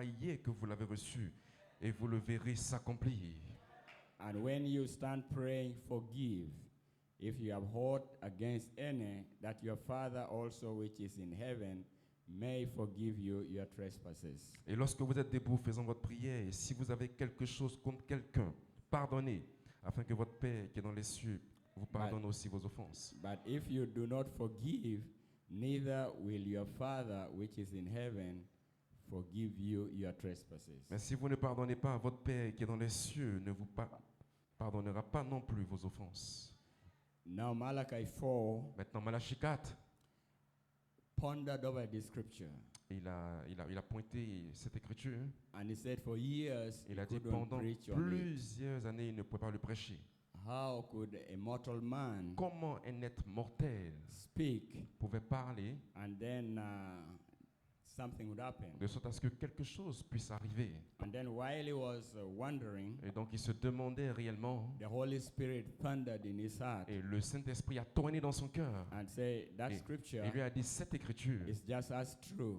croyez que vous l'avez reçu et vous le verrez s'accomplir. And when you stand praying, forgive. If you have aught against any, that your Father also which is in heaven may forgive you your trespasses. Et lorsque vous êtes debout faisant votre prière, et si vous avez quelque chose contre quelqu'un, pardonnez, afin que votre Père qui est dans les cieux vous pardonne aussi vos offenses. But if you do not forgive, neither will your Father which is in heaven forgive you your trespasses. Mais si vous ne pardonnez pas, votre Père qui est dans les cieux ne vous pardonnera pas non plus vos offenses. Now Malachi 4 Maintenant, Malachie 4, pondered over this scripture. il a pointé cette écriture. And he said for years Il he a dit couldn't pendant preach on it. plusieurs années, il ne pouvait pas le prêcher. How could a mortal man Comment un être mortel speak pouvait parler and then something would happen? de sorte à ce que quelque chose puisse arriver? And then while he was wondering, Et donc il se demandait réellement, the Holy Spirit thundered in his heart et le Saint-Esprit a tourné dans son cœur. and said that Et scripture il lui a dit, cette écriture, is just as true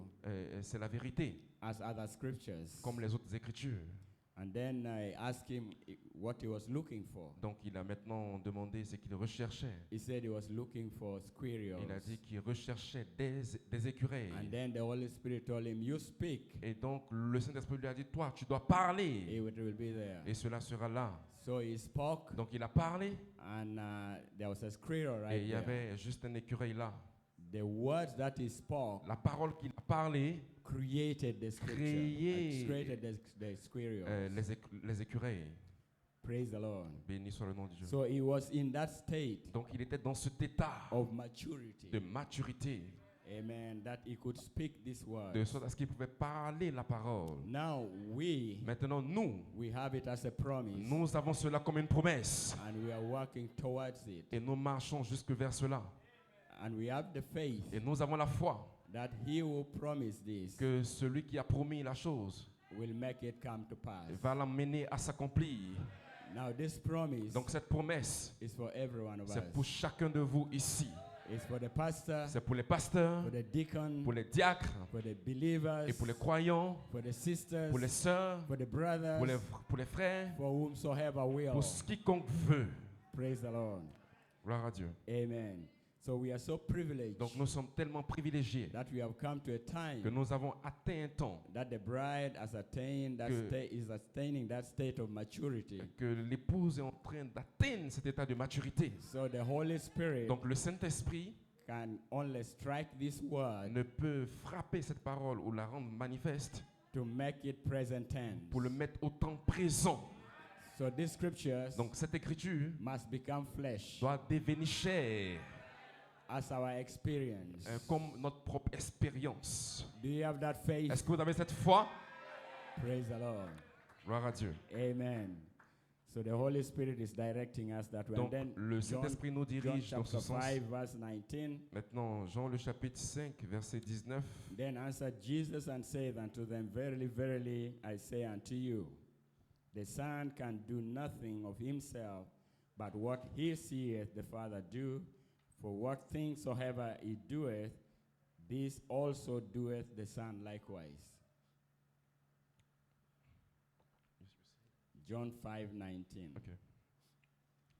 c'est la vérité, as other scriptures. comme les autres écritures. And then I asked him what he was looking for. Donc il a maintenant demandé ce qu'il recherchait. He said he was looking for squirrels. Il a dit qu'il recherchait des écureuils. And then the Holy Spirit told him, you speak, Et donc le Saint-Esprit lui a dit, toi, tu dois parler. it will be there. Et cela sera là. So he spoke, Donc il a parlé and there was a squirrel et right il y there. avait juste un écureuil là. The words that he spoke La parole qu'il a parlé created the scripture. Créé- Created the squirrels. les écureuils. Praise the Lord. Béni soit le nom de Dieu. So he was in that state Donc il était dans cet état of maturity. de maturité, Amen. That he could speak this word. de sorte à ce qu'il pouvait parler la parole. Now Maintenant, we have it as a promise, nous avons cela comme une promesse and we are working towards it. et nous marchons jusque vers cela. And we have the faith Et nous avons la foi that he who promised this que celui qui a promis la chose will make it come to pass. va l'amener à s'accomplir. Now this promise Donc cette promesse, is for every one of us. c'est pour chacun de vous ici. It's for the pastor, C'est pour les pasteurs, for the deacon, pour les diacres for the believers, et pour les croyants, for the sisters, pour les sœurs, for the brothers, pour les frères, for whomsoever will. pour quiconque veut. Praise the Lord. Gloire à Dieu. Amen. So we are so privileged Donc nous sommes tellement privilégiés that we have come to a que time nous avons atteint un temps that the bride has attained that is attaining that state of maturity. que l'épouse est en train d'atteindre cet état de maturité. So the Holy Spirit Donc le Saint-Esprit can only strike this word ne peut frapper cette parole ou la rendre manifeste to make it present tense. pour le mettre au temps présent. So these scriptures Donc cette écriture must become flesh doit devenir chair, as our experience. comme notre propre expérience. Do you have that faith? Est-ce que vous avez cette foi? Praise the Lord. Gloire à Dieu. Amen. So the Holy Spirit is directing us that way. And Donc then le John, Saint-Esprit nous John dirige dans ce chapter sens. 5 verse 19. Maintenant, Jean le chapitre 5, verset 19. Then answered Jesus and said unto them, Verily, verily, I say unto you, the Son can do nothing of himself, but what he seeth the Father do. For what things soever he doeth, this also doeth the Son likewise. John 5:19. Ok.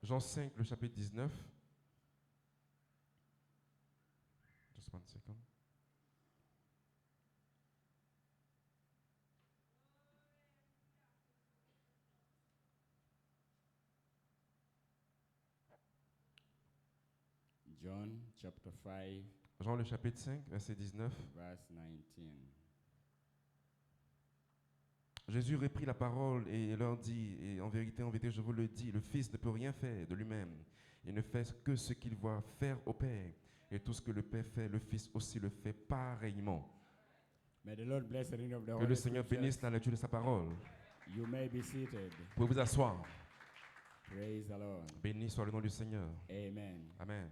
Jean 5, le chapitre 19. Just one second. John chapter 5, Jean le chapitre 5, verset 19. verse 19. Jésus reprit la parole et leur dit, et en vérité, je vous le dis, le Fils ne peut rien faire de lui-même. Il ne fait que ce qu'il voit faire au Père. Et tout ce que le Père fait, le Fils aussi le fait pareillement. May the Lord bless the reading of the Que Holy le Seigneur Scriptures. bénisse la lecture de sa parole. You may be seated. Vous pouvez vous asseoir. Praise the Lord. Béni soit le nom du Seigneur. Amen. Amen.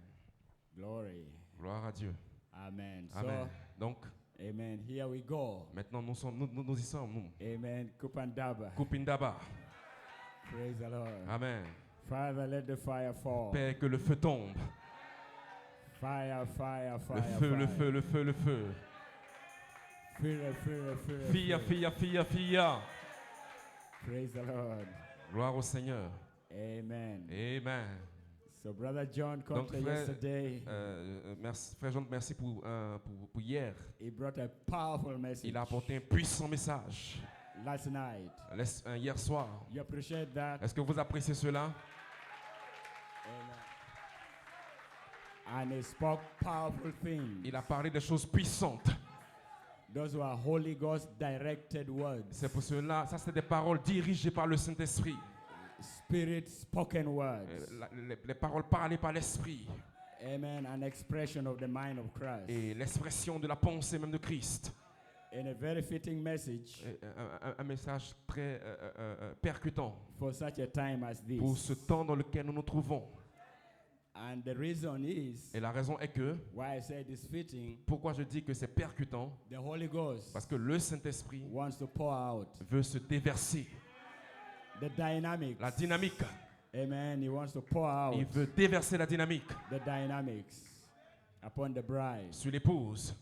Glory. Gloire à Dieu. Amen. Amen. Donc, So, amen. Here we go. maintenant, nous y sommes, nous. Amen. Kupandaba. Kupindaba. Praise the Lord. Amen. Father, let the fire fall. Père, que le feu tombe. Fire, fire, fire, Le feu, fire. le feu, le feu, le feu. Fia, fia, fia, fia. Praise the Lord. Gloire au Seigneur. Amen. Amen. So, Brother John Donc, Conte yesterday, merci, frère Jean, merci pour hier. he brought a powerful message. Il a apporté un puissant message Last night. hier soir. You appreciate that? Est-ce que vous appréciez cela? And he spoke powerful things. Il a parlé des choses puissantes. Those were Holy Ghost directed words. C'est pour cela, ça c'est des paroles dirigées par le Saint-Esprit. Spirit spoken words. Les paroles parlées par l'Esprit. Amen. An expression of the mind of Christ. Et l'expression de la pensée même de Christ. In a very fitting message Un message très percutant for such a time as this. pour ce temps dans lequel nous nous trouvons. And the reason is Et la raison est que, why I said it's fitting, pourquoi je dis que c'est percutant, the Holy Ghost parce que le Saint-Esprit wants to pour out veut se déverser. the dynamics. La dynamique. Amen. He wants to pour out Il veut déverser la dynamique the dynamics upon the bride. sur l'épouse.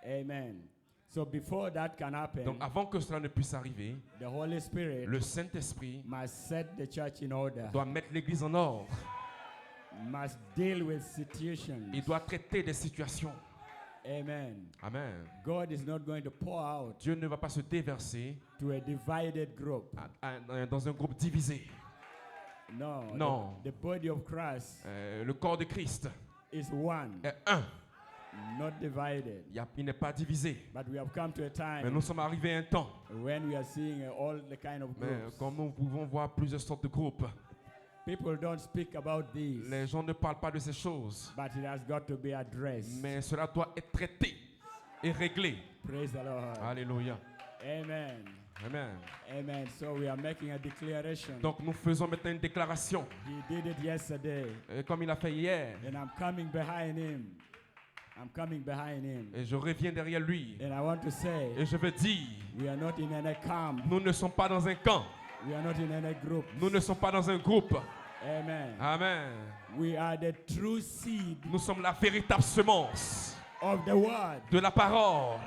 Amen. So before that can happen, Donc avant que cela ne puisse arriver, the Holy Spirit le Saint-Esprit must set the church in order, doit mettre l'Église en ordre. must deal with situations. Il doit traiter des situations. Amen. Amen. God is not going to pour out Dieu ne va pas se déverser to a divided group. dans un groupe divisé. No. No. The body of Christ Le corps de Christ is one, est un. not divided. Il n'est pas divisé. But we have come to a Mais time nous sommes arrivés à un temps when we are seeing all the kind of groups. comme nous pouvons voir plusieurs sortes de groupes. People don't speak about this, Les gens ne parlent pas de ces choses. but it has got to be addressed. Mais cela doit être traité et réglé. Praise the Lord. Alléluia. Amen. Amen. Amen. So we are making a declaration. Donc nous faisons maintenant une déclaration. He did it yesterday, Comme il a fait hier. and I'm coming behind him. I'm coming behind him. Et je reviens derrière lui. And I want to say, Et je veux dire, we are not in any camp. nous ne sommes pas dans un camp. We are not in any group. Nous ne sommes pas dans un groupe. Amen. Amen. We are the true seed Nous sommes la véritable semence of the word. de la parole.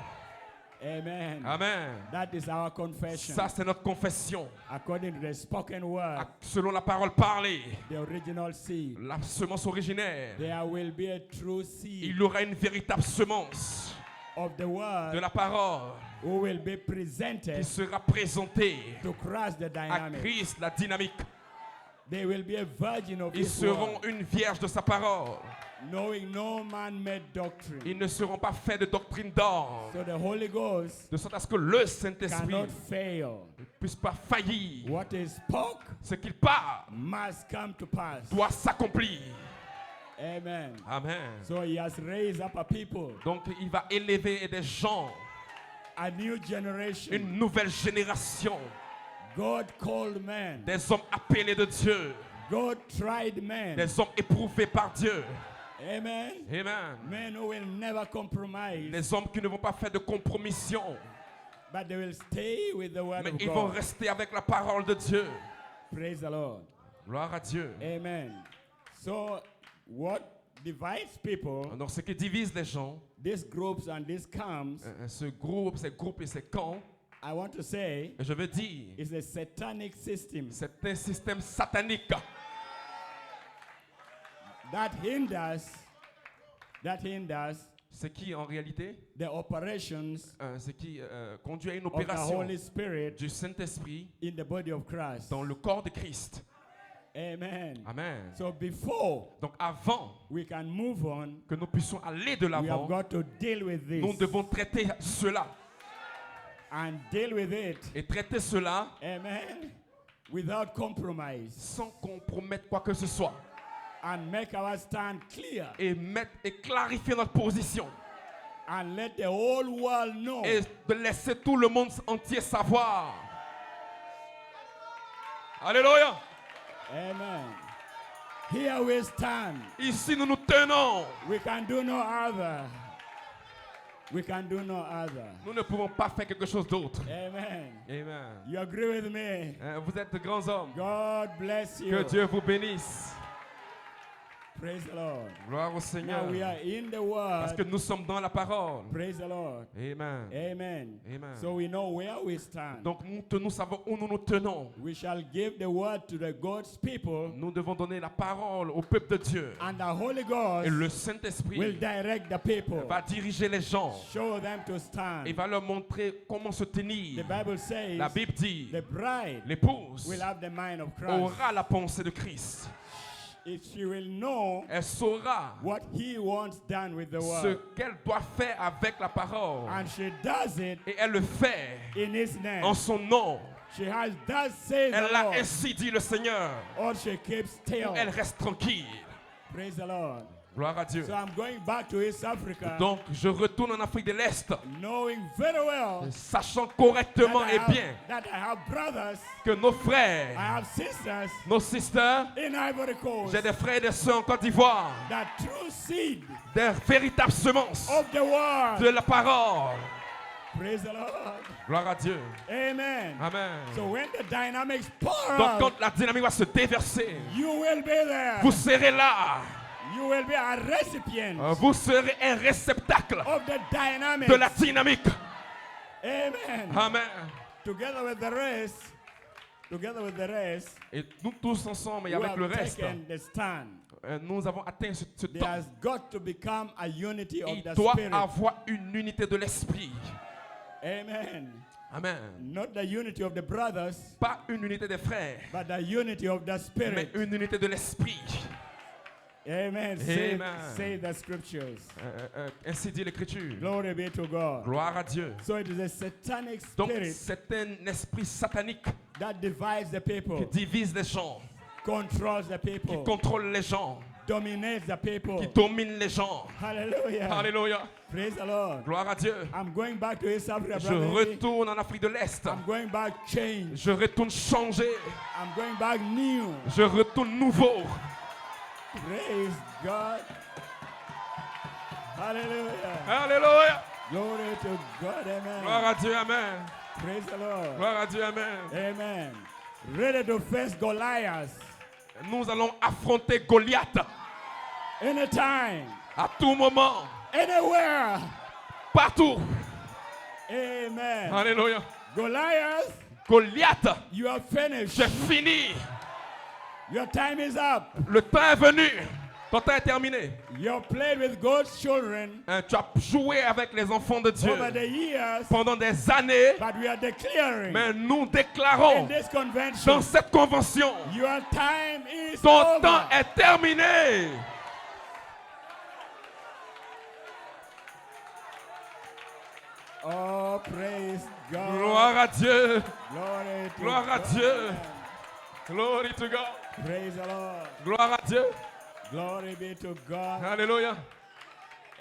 Amen. Amen. That is our confession. Ça, c'est notre confession. According to the spoken word, Selon la parole parlée, the original seed, la semence originaire, there will be a true seed il y aura une véritable semence of the de word la parole who will be qui presented sera présentée to cross the à dynamic. Christ, la dynamique. They will be a virgin of Ils his seront word, une vierge de sa parole. knowing no man-made doctrine. Ils ne seront pas faits de doctrine d'or. So the Holy Ghost De sorte à ce que le Saint-Esprit cannot fail. ne puisse pas faillir. What is spoke Ce qu'il parle must come to pass. doit s'accomplir. Amen. Amen. So he has raised up a people, Donc il va élever des gens, a new generation, une nouvelle génération, God called men, des hommes appelés de Dieu, God tried men. des hommes éprouvés par Dieu. Amen. Amen. Men who will never compromise, Les hommes qui ne vont pas faire de compromission, but they will stay with the word mais of ils vont God. rester avec la parole de Dieu. Praise the Lord. Gloire à Dieu. Amen. So what divides people, Donc ce qui divise les gens, these groups and these camps, ces groupes et ces camps, I want to say, et je veux dire, is a satanic system c'est un système satanique that hinders ce qui en réalité, the operations ce qui conduit à une of the opération Holy Spirit du Saint-Esprit in the body of Christ. dans le corps de Christ. Amen. Amen. So before Donc avant we can move on, que nous puissions aller de we have l'avant, got to deal with this nous devons traiter cela and deal with it. et traiter cela Amen. Without compromise, sans compromettre quoi que ce soit and make our stand clear, et clarifier notre position and let the whole world know et de laisser tout le monde entier savoir. Alléluia. Amen. Here we stand. Ici nous nous tenons. We can do no other. We can do no other. Nous ne pouvons pas faire quelque chose d'autre. Amen. Amen. You agree with me? Vous êtes de grands hommes. God bless you. Que Dieu vous bénisse. Praise the Lord. Gloire au Seigneur. Now we are in the Parce que word. nous sommes dans la parole. Praise the Lord. Amen. Amen. Amen. So we know where we stand. Donc nous savons où nous nous tenons. We shall give the word to the God's people, Nous devons donner la parole au peuple de Dieu. and the Holy Et Ghost le will Saint-Esprit direct the people, va diriger les gens show them to et stand. va leur montrer comment se The tenir. Bible says La Bible dit, the bride l'épouse will have the mind of Christ. aura la pensée de Christ. If she will know Elle saura what he wants done with the ce word, qu'elle doit faire avec la parole. and she does it Et elle le fait in his name. en son nom. She has thus says the Elle a Lord, ainsi dit le Seigneur. or she keeps still. Elle reste tranquille. Praise the Lord. Gloire à Dieu. So I'm going back to East Africa, Donc je retourne en Afrique de l'Est, knowing very well sachant correctement that et bien that I have brothers, que nos I frères, have sisters nos sisters, in Ivory Coast, j'ai des frères et des sœurs en Côte d'Ivoire, that true seed des véritables semences of the word. de la parole. Praise the Lord. Gloire à Dieu. Amen. Amen. So when the dynamics pour Donc out, quand la dynamique va se déverser, you will be there. vous serez là. You will be a recipient Vous serez un réceptacle of the dynamics. de la dynamique. Amen. Amen. Together with the rest, Et nous tous ensemble et we avec le have reste, taken the stand. nous avons atteint ce There temps. has got to become a unity of Il the doit spirit. avoir une unité de l'esprit. Amen. Amen. Not the unity of the brothers, Pas une unité des frères, but the unity of the mais spirit. une unité de l'esprit. Amen. Amen. Say the scriptures. Ainsi dit l'Écriture. Glory be to God. Gloire à Dieu. So it is a satanic Donc spirit c'est un esprit satanique that divides the qui people, divise les gens, controls the qui people, contrôle les gens, dominates the people. qui domine les gens. Hallelujah. Alléluia. Praise the Lord. Gloire à Dieu. I'm going back to East Africa, Je brother Eddie. retourne en Afrique de l'Est. I'm going back changed. Je retourne changé. I'm going back new. Je retourne nouveau. Praise God. Hallelujah. Alléluia. Glory to God. Amen. Gloire à Dieu. Amen. Praise the Lord. Gloire à Dieu. Amen. Amen. Ready to face Goliath Nous allons affronter Goliath anytime, à tout moment, anywhere. partout. Amen. Alléluia. Goliath, Goliath, you are finished. j'ai fini. Your time is up. Le temps est venu. Ton temps est terminé. You played with God's children Tu as joué avec les enfants de Dieu over the years, pendant des années, but we are declaring mais nous in déclarons this dans convention, cette convention, your time is ton over. temps est terminé. Oh, praise God. Gloire à Dieu. Glory to Gloire à God. Dieu. Glory to God. Praise the Lord. Gloire à Dieu. Glory be to God. Alléluia.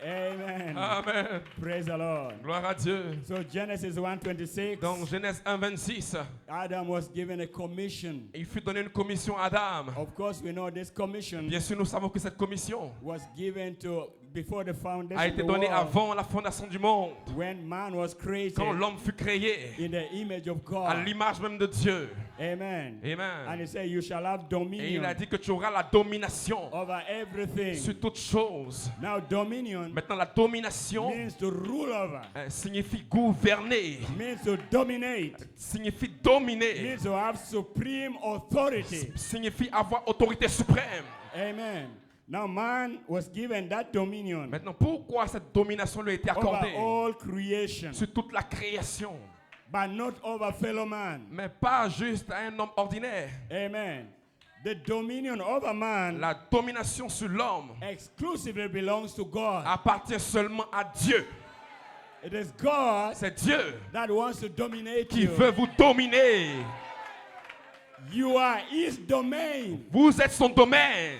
Amen. Amen. Praise the Lord. Gloire à Dieu. So Genesis 1:26, Dans Genèse 1:26, Adam was given a commission. il fut donné une commission à Adam. Of course, we know this commission Bien sûr, nous savons que cette commission was given to before the foundation a of été the donnée world, avant la fondation du monde. when man was created Quand l'homme fut créé in the image of à God. l'image même de Dieu. Amen. And Amen. he said, you shall have Et il dominion a dit que tu auras la domination over everything. sur toutes choses. Now, dominion Maintenant, la domination means to rule over, signifie gouverner, means to dominate, signifie dominer, means to have supreme authority. signifie avoir autorité suprême. Amen. Now, man was given that dominion Maintenant, pourquoi cette domination lui a été over accordée all creation, sur toute la création, but not over fellow man. mais pas juste à un homme ordinaire? Amen. The dominion over man La domination sur l'homme exclusively belongs to God. appartient seulement à Dieu. It is God C'est Dieu that wants to dominate qui you. veut vous dominer. You are his domain. Vous êtes son domaine.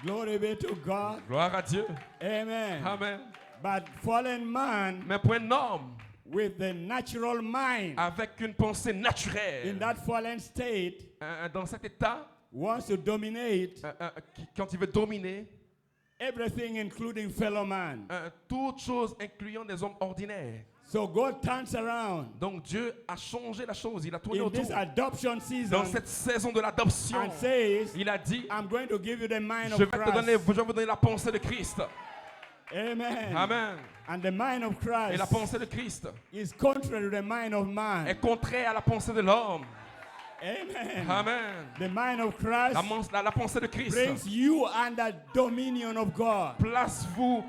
Glory be to God. Gloire à Dieu. Amen. Amen. But fallen man Mais pour un homme with the natural mind avec une pensée in naturelle, that fallen state dans cet état, wants to dominate quand il veut dominer, everything, including fellow man. toutes choses incluant des hommes ordinaires. So God turns around Donc Dieu a changé la chose, il a tourné in autour. this adoption Dans season cette saison de l'adoption, and says, il a dit, I'm going to give you the mind je of vais vous Christ. donner la pensée de Christ. Amen. Amen. And the mind of Et la Christ pensée de Christ is contrary to the mind of est man. contraire à la pensée de l'homme. Amen. Amen. The mind of Christ La pensée de Christ brings you under dominion of God, vous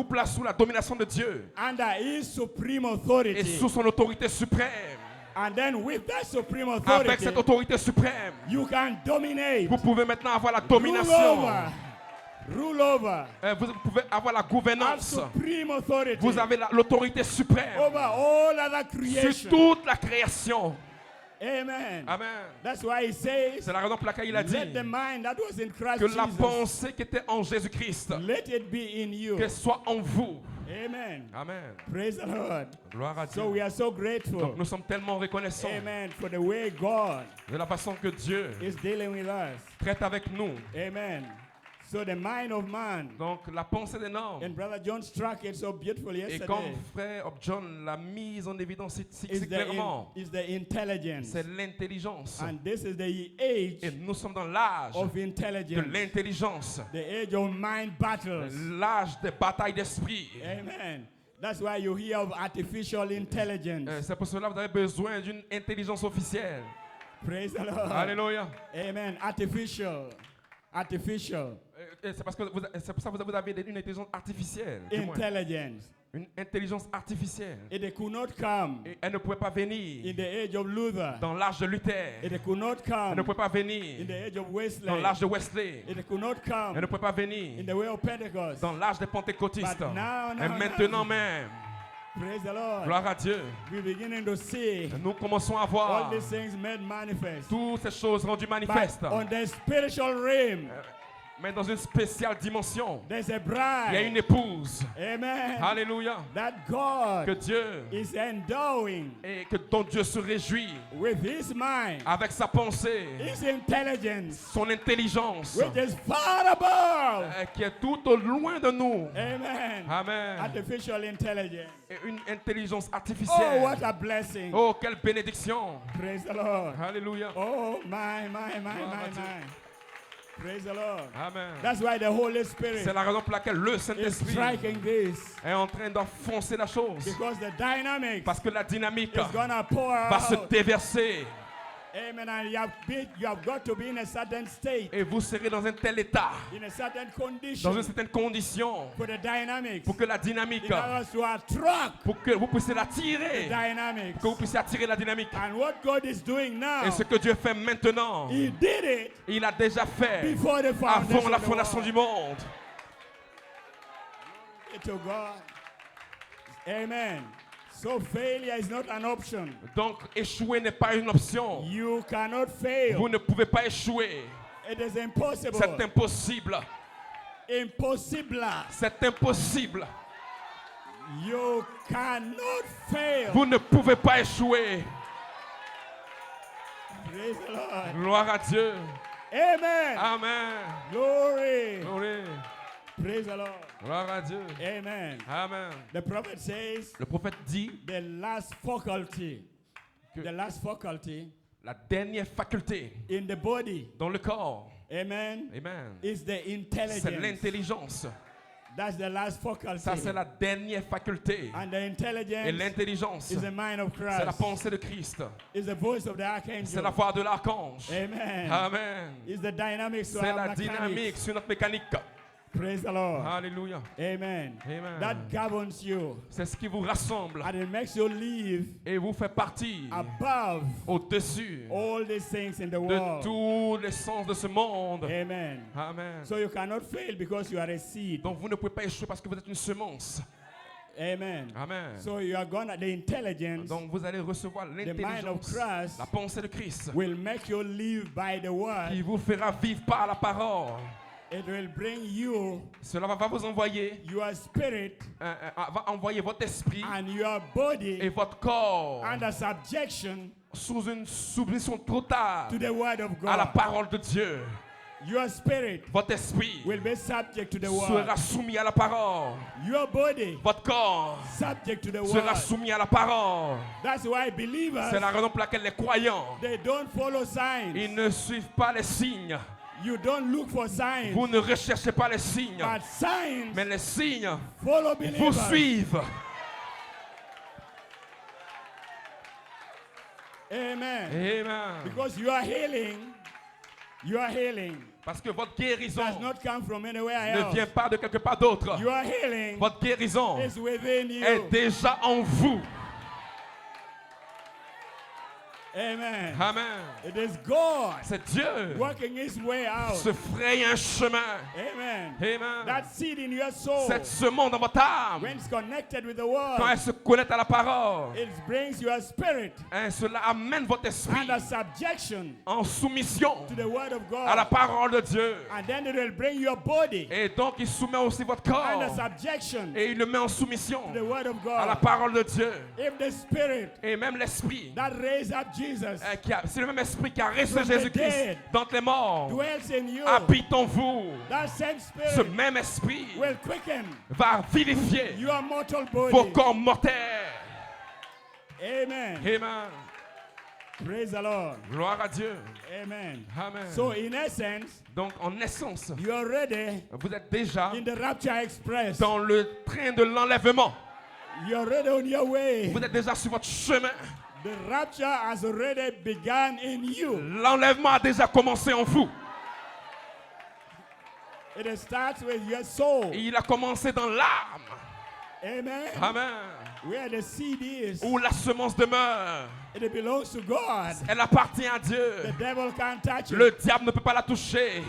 place sous la domination de Dieu under His supreme et authority. sous son autorité suprême. And then with that supreme Avec authority, cette autorité suprême, you can dominate, vous pouvez maintenant avoir la rule domination. over, rule over, Vous pouvez avoir la have gouvernance. supreme authority Vous avez l'autorité suprême over all other sur creation. toute la création. Amen. Amen. That's why He says, C'est la raison pour laquelle il a dit let the mind that was in Christ que la Jesus, pensée qui était en Jésus-Christ, let it be in you. qu'elle soit en vous. Amen. Amen. Praise the Lord. Gloire à Dieu. So we are so grateful. Donc nous sommes tellement reconnaissants Amen. For the way God de la façon que Dieu is dealing with us. traite avec nous. Amen. So the mind of man. Donc la pensée des normes. And Brother John struck it so beautifully Et comme yesterday. frère John l'a mise en évidence si Is clairement, the intelligence. c'est l'intelligence. And this is the age Et nous sommes dans l'âge of de intelligence. l'intelligence, The age of mind battles. l'âge des batailles d'esprit. Amen. That's why you hear of artificial intelligence. C'est pour cela que vous avez besoin d'une intelligence officielle. Praise the Lord. Alléluia. Amen. Artificial. Artificial. C'est pour ça que vous avez une intelligence artificielle. du moins. Intelligence. Une intelligence artificielle. It could not come Et elle ne pouvait pas venir in the age of Luther. dans l'âge de Luther. It could not Elle come ne pouvait pas in venir the age of dans Wesley. l'âge de Wesley. It could not Elle ne come pouvait pas in venir the way of Pentecost. dans l'âge des pentecôtistes. But now, Et maintenant now, même, praise the Lord. gloire à Dieu, We're beginning to see nous commençons à all voir these things made manifest. toutes ces choses rendues manifestes. But on the spiritual realm, Mais dans une spéciale dimension, there's a il y a bride. une épouse. Amen. Alléluia. That Que God Dieu is endowing et dont Dieu se réjouit with His mind, avec sa pensée, His intelligence, son intelligence, which is far above. qui est tout au loin de nous. Amen. Amen. Artificial intelligence. Et une intelligence Oh, artificielle. what a blessing. Oh, quelle bénédiction. Praise the Lord. Alléluia. Oh, my, my, my, Gloire à my, Dieu. my. Praise the Lord. Amen. That's why the Holy Spirit C'est la raison pour laquelle le is Saint-Esprit striking this. est en train d'enfoncer la chose. Because the dynamics Parce que la dynamique is gonna pour va se out. déverser. Amen. And you have got to be in a certain state, Et vous serez dans un tel état, in a certain dans condition une certaine condition, for the dynamics. pour que la dynamique, In order to attract pour que vous puissiez the l'attirer, dynamics. que vous puissiez attirer la dynamique. And what God is doing now, Et ce que Dieu fait maintenant, He did it il a déjà fait before the avant foundation la of the fondation world. du monde. Glory to God. Amen. So failure is not an option. Donc échouer n'est pas une option. You cannot fail. Vous ne pouvez pas échouer. It is impossible. C'est impossible. Impossible. C'est impossible. You cannot fail. Vous ne pouvez pas échouer. Praise the Lord. Gloire à Dieu. Amen. Amen. Glory. Gloire. Praise the Lord. Gloire à Dieu. Amen. Amen. The prophet says Le prophète dit the last faculty, que the last faculty la dernière faculté in the body, dans le corps, amen, amen, is the c'est intelligence. l'intelligence. That's the last faculty. Ça, c'est la dernière faculté. And the Et intelligence l'intelligence, is the mind of c'est la Christ. pensée de Christ. Is the voice of the C'est la archangel. voix de l'archange. Amen. Amen. Is the dynamics to C'est our la mechanics. dynamique sur notre mécanique. Praise the Lord. Alléluia. Amen. Amen. That governs you. C'est ce qui vous rassemble And it makes you live et vous fait partie above au-dessus all these things in the de world. tous les sens de ce monde. Amen. Amen. So you cannot fail because you are a seed. Donc vous ne pouvez pas échouer parce que vous êtes une semence. Amen. Amen. So you are gonna, the intelligence Donc vous allez recevoir mind of l'intelligence, Christ la pensée de Christ, will make you live by the qui word. vous fera vivre par la parole. It will bring you, Cela va vous envoyer, your spirit, va envoyer votre esprit and your et body votre corps under subjection sous une soumission totale to the word of à la God. parole de Dieu. Your spirit votre esprit will be subject to the word. sera soumis à la parole. Your body Votre corps subject to the sera word. soumis à la parole. That's why believers, C'est la raison pour laquelle les croyants, they don't follow signs. ils ne suivent pas les signes. You don't look for signs. Vous ne recherchez pas les signes, But signs mais les signes follow vous believers. suivent. Amen. Amen. Because your healing Parce que votre guérison does not come from anywhere ne else. vient pas de quelque part d'autre. Your healing Votre guérison is within you. est déjà en vous. Amen. Amen. It is God C'est Dieu working His way out. qui se fraye un chemin. Amen. Amen. That seed in your soul, Cette semence dans votre âme, when it's connected with the quand word, elle se connecte à la parole, it brings your spirit cela amène votre esprit under subjection en soumission to the word of à la God. parole de Dieu. And then it will bring your body Et donc il soumet aussi votre under corps subjection et il le met en soumission to the word of à la God. parole de Dieu. If the spirit Et même l'esprit, that raised up Jesus c'est le même esprit qui a ressuscité From the Jésus-Christ dead. d'entre les morts, dwells in you, habite en vous. that same Ce spirit même esprit will quicken va vivifier your mortal vos body. corps mortels. Amen. Amen. Praise the Lord. Gloire à Dieu. Amen. Amen. So in essence, Donc en essence, you are ready vous êtes déjà in the rapture express. dans le train de l'enlèvement. You are ready on your way. Vous êtes déjà sur votre chemin. The rapture has already begun in you. L'enlèvement a déjà commencé en vous. It starts with your soul. Et il a commencé dans l'âme. Amen. Amen. Where the seed is, Où la semence demeure. it belongs to God. Elle appartient à The Dieu. devil can't touch Le it. diable ne peut pas la toucher.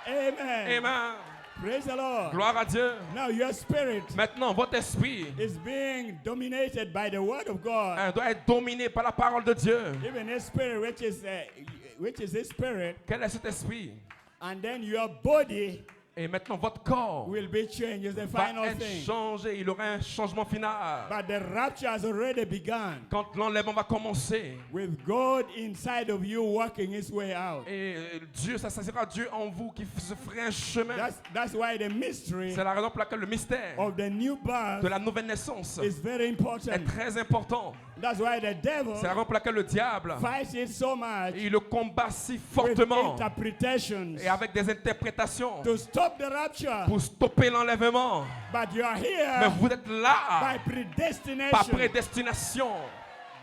Amen. Amen. Praise the Lord. Gloire à Dieu. Now your spirit Maintenant, votre esprit is being dominated by the word of God. doit être dominé par la parole de Dieu. Even his spirit, which is his spirit, Quel est cet esprit? and then your body Et maintenant, votre corps will be changed. Is the va final être thing. changé. Il aura un changement final. But the rapture has already begun Quand l'enlèvement va commencer. with God inside of you working His way out. Et Dieu, ça sera Dieu en vous qui se ferait un chemin. That's why the mystery C'est la raison pour laquelle le mystère of the new de birth la nouvelle naissance is very est important. très important. That's why the devil C'est la raison pour laquelle le diable, fights it so much il le combat si with fortement interpretations et avec des interprétations to stop the rapture. pour stopper l'enlèvement. But you are Mais here vous êtes là by par predestination. prédestination.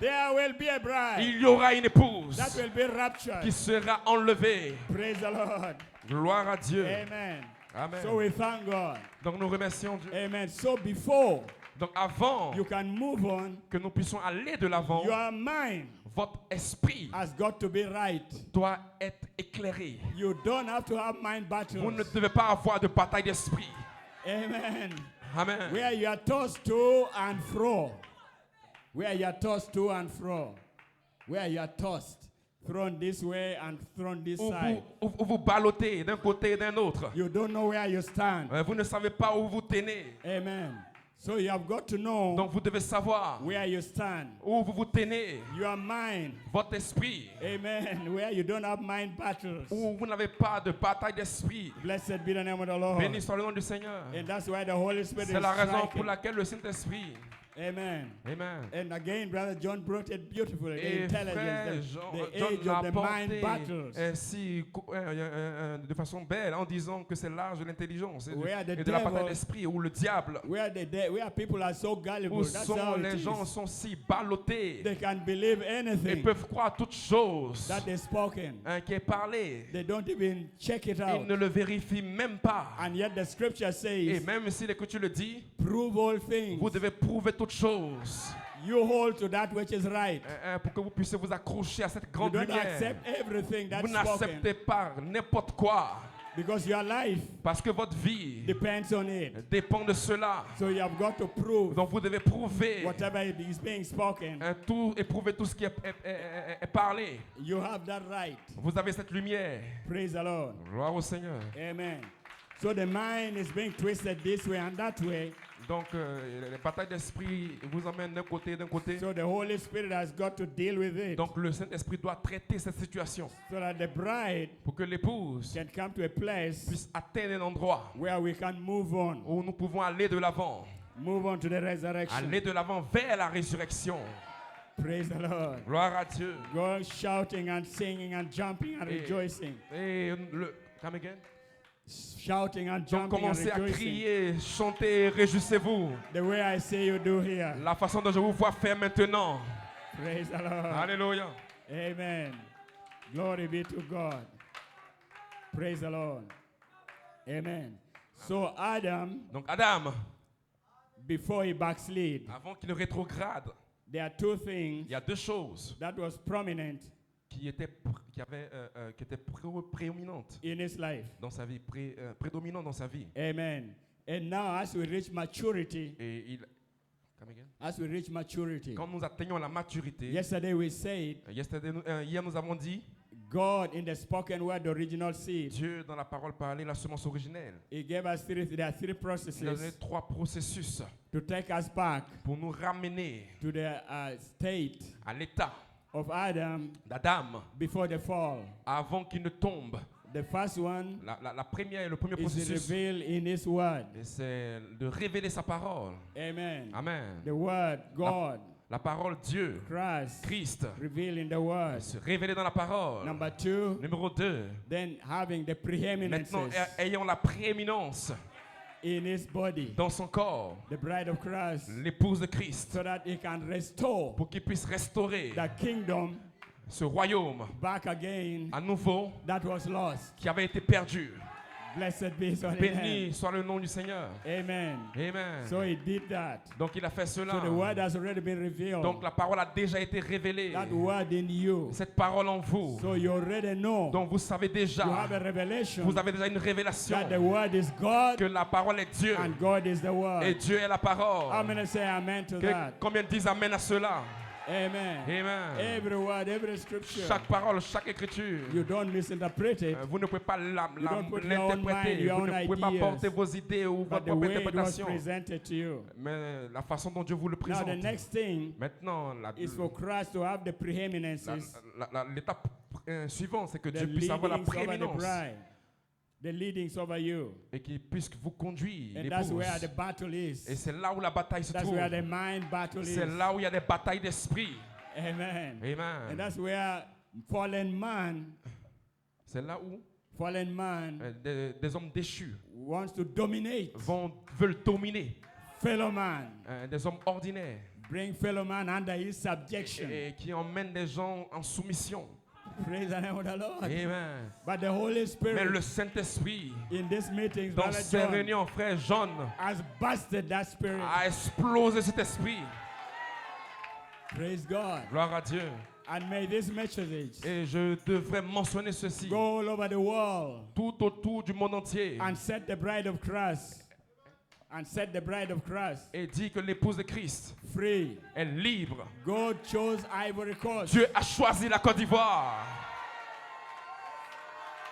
There will be a bride Il y aura une épouse that will be raptured. qui sera enlevée. Praise the Lord. Gloire à Dieu. Amen. Amen. So we thank God. Donc nous remercions Dieu. Amen. So before Donc avant you can move on, que nous puissions aller de l'avant, your mind votre esprit has got to be right. doit être éclairé. You don't have to have mind Vous ne battles. devez pas avoir de bataille d'esprit. Amen. Amen. Where you are tossed to and fro. Where you are tossed to and fro. Where you are tossed. Thrown this way and thrown this side. Où vous ballottez d'un côté et d'un autre. You don't know where you stand. Vous ne savez pas où vous tenez. Amen. So you have got to know Donc vous devez savoir where you stand. où vous vous tenez. Your mind. Votre esprit. Amen. Where you don't have mind battles. Où vous n'avez pas de bataille d'esprit. Blessed be the name of the Lord. Béni soit le nom du Seigneur. And that's why the Holy Spirit C'est is la raison striking. pour laquelle le Saint-Esprit. Amen. Amen. And again, Brother John brought it beautifully. The Et frère intelligence, Jean, the John age l'a of the mind apporté battles. ainsi, de façon belle en disant que c'est l'âge de l'intelligence Where the et de la devil- bataille d'esprit où le diable, Where people are so gullible. où That's sont how les it gens is. sont si ballottés They can believe et anything peuvent croire toutes choses that is spoken. qui est parlé. They don't even check it Ils out. ne le vérifient même pas. And yet the scripture Et says, même si l'Écriture le dit, prove all things. vous devez prouver toutes choses You hold to that which is right. pour que vous puissiez vous accrocher à cette You grande don't lumière. accept everything that's Vous spoken. n'acceptez pas n'importe quoi Because your life parce que votre vie depends on it. dépend de cela. So you have got to prove Donc vous devez prouver whatever is being spoken. tout et prouver tout ce qui est parlé. You have that right. Vous avez cette lumière. Praise the Lord. Gloire au Seigneur. Amen. So the mind is being twisted this way and that way. Donc, les batailles d'esprit vous emmènent d'un côté. So the Holy Spirit has got to deal with it. Donc, le Saint-Esprit doit traiter cette situation So that the bride pour que l'épouse can come to a place puisse atteindre un endroit where we can move on. où nous pouvons aller de l'avant. Move on to the resurrection. Aller de l'avant vers la résurrection. Praise the Lord. Gloire à Dieu. Go shouting and singing and jumping and rejoicing. Come again. Shouting and Donc jumping and commencez à rejoicing. crier, chanter, réjouissez-vous. The way I say you do here. La façon dont je vous vois faire maintenant. Praise the Lord. Alléluia. Amen. Glory be to God. Praise the Lord. Amen. So Adam, Donc Adam, before he backslid, avant qu'il rétrograde, there are two things il y a deux choses that was prominent qui étaient prédominantes in his life. dans sa vie, prédominantes dans sa vie. Amen. And now as we reach maturity, Et quand nous atteignons la maturité, yesterday we said, hier nous avons dit, God in the spoken word, the original seed, Dieu dans la parole parlée, la semence originelle, he gave us there are three il a donné processes 3 processus to take us back pour nous ramener to the state à l'état of Adam d'Adam before the fall. avant qu'il ne tombe. The first one Le premier is processus, revealed in his word. c'est de révéler sa parole. Amen. Amen. The word, God, La parole Dieu, Christ, Christ, revealed in the word. se révéler dans la parole. Number 2, Numéro 2, then having the preeminence maintenant ayant la prééminence in his body, dans son corps, the bride of Christ, l'épouse de Christ, so that he can restore pour qu'il puisse restaurer the kingdom ce royaume back again à nouveau that was lost. qui avait été perdu. Blessed be his holy name. Béni soit le nom du Seigneur. Amen. Amen. So he did that. Donc il a fait So cela. the word has already been revealed. Donc la parole a déjà été révélée. That word in you. Cette parole en vous. So you already know. Donc vous savez déjà. You have a revelation. Vous avez déjà une révélation. That the word is God. Que la parole est Dieu. And God is the word. Et Dieu est la parole. How many say amen to that? Combien disent amen à cela? Amen. Amen. Every word, every scripture. Chaque parole, chaque écriture. You don't misinterpret it. Vous ne pouvez pas l'interpréter. Vous ne pouvez pas porter vos idées ou votre propre interprétation. Mais la façon dont Dieu vous le présente. Now the next thing maintenant, is for Christ to have the preeminences. L'étape suivante, c'est que Dieu puisse avoir la prééminence. The leadings over you. Et qu'il puisse vous conduire. And that's where the battle is. Et c'est là où la bataille se that's trouve. Where the mind battle is. C'est là où il y a des batailles d'esprit. Amen. Amen. And that's where fallen man. C'est là où fallen man des hommes déchus wants to dominate. Veulent dominer. Fellow man. Des hommes ordinaires. Bring fellow man under his subjection. Et qui emmènent des gens en soumission. Praise the name of the Lord. Amen. But the Holy Spirit, mais le Saint-Esprit, in this meeting, dans ces réunions, frère John, has busted that spirit. A explosé cet esprit. Praise God. Gloire à Dieu. And may this message et je devrais mentionner ceci. Go all over the world. Tout autour du monde entier. And set the bride of Christ. And set the bride of Christ. Et dit que l'épouse de Christ free. Est libre. God chose Ivory Coast. Dieu a choisi la Côte d'Ivoire.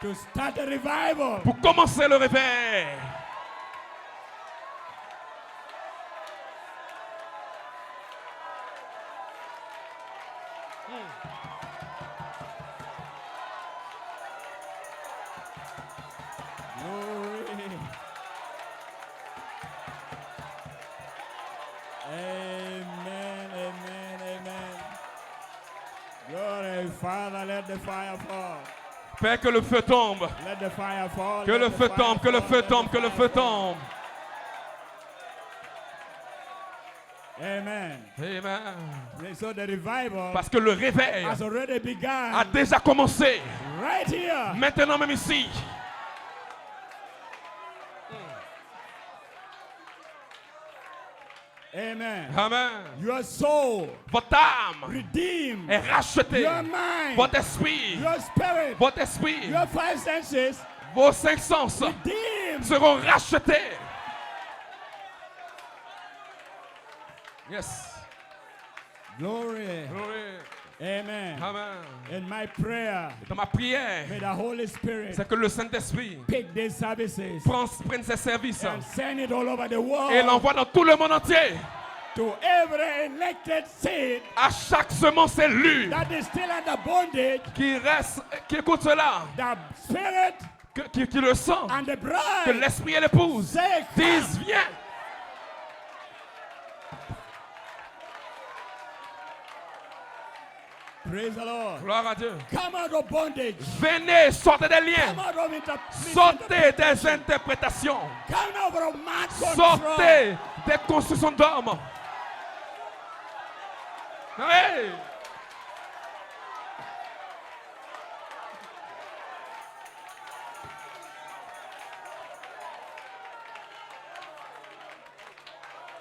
To start a revival. Pour commencer le réveil. Father, let the fire fall. Père, que le feu tombe. Let the fire fall. Que le feu tombe, que le feu tombe, que le feu tombe. Amen. Amen. So the revival parce que le réveil has already begun. A déjà commencé. Right here. Maintenant même ici. Amen. Amen. Your soul, votre âme, redeemed, est rachetée. Your mind, votre esprit, your spirit, votre esprit, your five senses, vos 5 sens redeemed. Seront rachetés. Yes. Glory. Glory. Amen. Amen. In my prayer, Et dans ma prière, may the Holy Spirit c'est que le Saint-Esprit pick these services prenne ses services and send it all over the et world l'envoie dans tout le monde entier. to every elected seed À chaque semence élue that is still under bondage, qui reste, qui écoute cela, the Spirit qui le sent, and the que bride l'Esprit et l'épouse say, disent viens. praise the Lord. Gloire à Dieu. Come out of bondage. Venez, sortez des liens, Come out of sortez des interprétations, Come out of mind control. sortez des constructions d'hommes. Hey!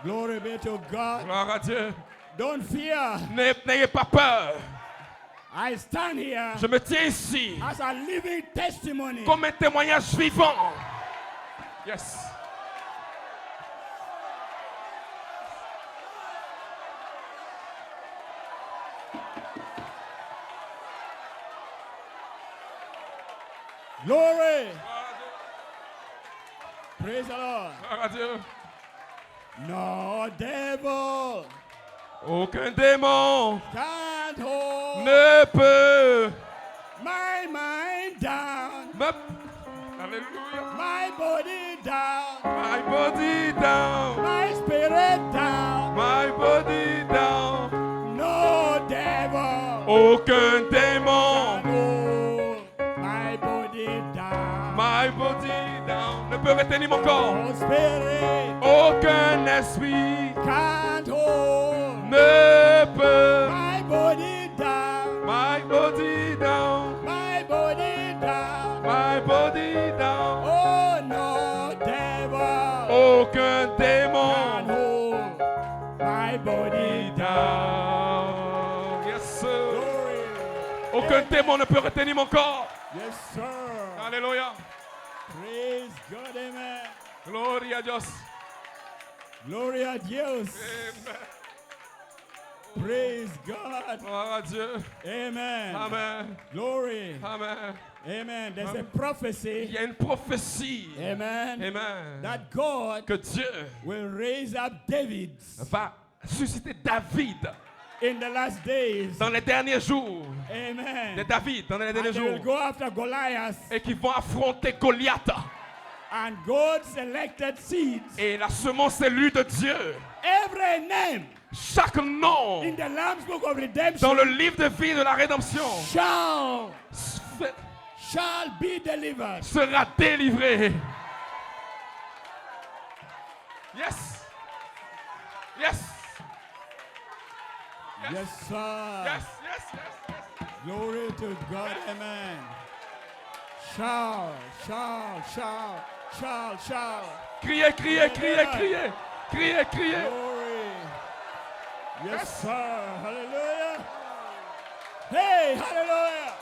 Glory be to God. Gloire à Dieu. Don't fear. N'ayez pas peur. I stand here Je me tiens ici as a living testimony. comme un témoignage vivant. Yes. Glory. Praise the Lord. Gloire à Dieu. No devil Aucun démon can't hold ne peut my mind down, Alléluia. my body down, My body down. my spirit down. My body down. No devil Aucun can démon. hold my body down. My body down. Ne peut retenir mon corps. No spirit Aucun esprit can't hold ne peut. my body down, My body down. my body down. My body down. Oh no devil Aucun can démon. hold my body down. Down. Yes, sir. Glory. Aucun démon ne peut retenir mon corps. Yes, sir. Alléluia. Praise God, amen. Gloria a Dios. Gloria a Dios. Amen. Praise God. Gloire à Dieu. Amen. Amen. Glory. Amen. Amen. There's a Il prophecy. y a une prophétie. Amen. Amen. That God Que Dieu will raise up Davids va susciter David in the last days. dans les derniers jours. Amen. Des David dans les derniers And they will jours. go after Goliath Et qui vont affronter Goliath. and God's selected seeds. Et la semence élue de Dieu. Every name Chaque nom in the Lamb's Book of dans Redemption le livre de vie de la rédemption shall be delivered. sera délivré. Yes. Yes. Yes, sir. Yes. Yes. Yes. Glory to God. Amen. Shall. Criez, criez, criez, criez. Criez, criez. Glory. Yes, sir. Hallelujah. Hey, hallelujah.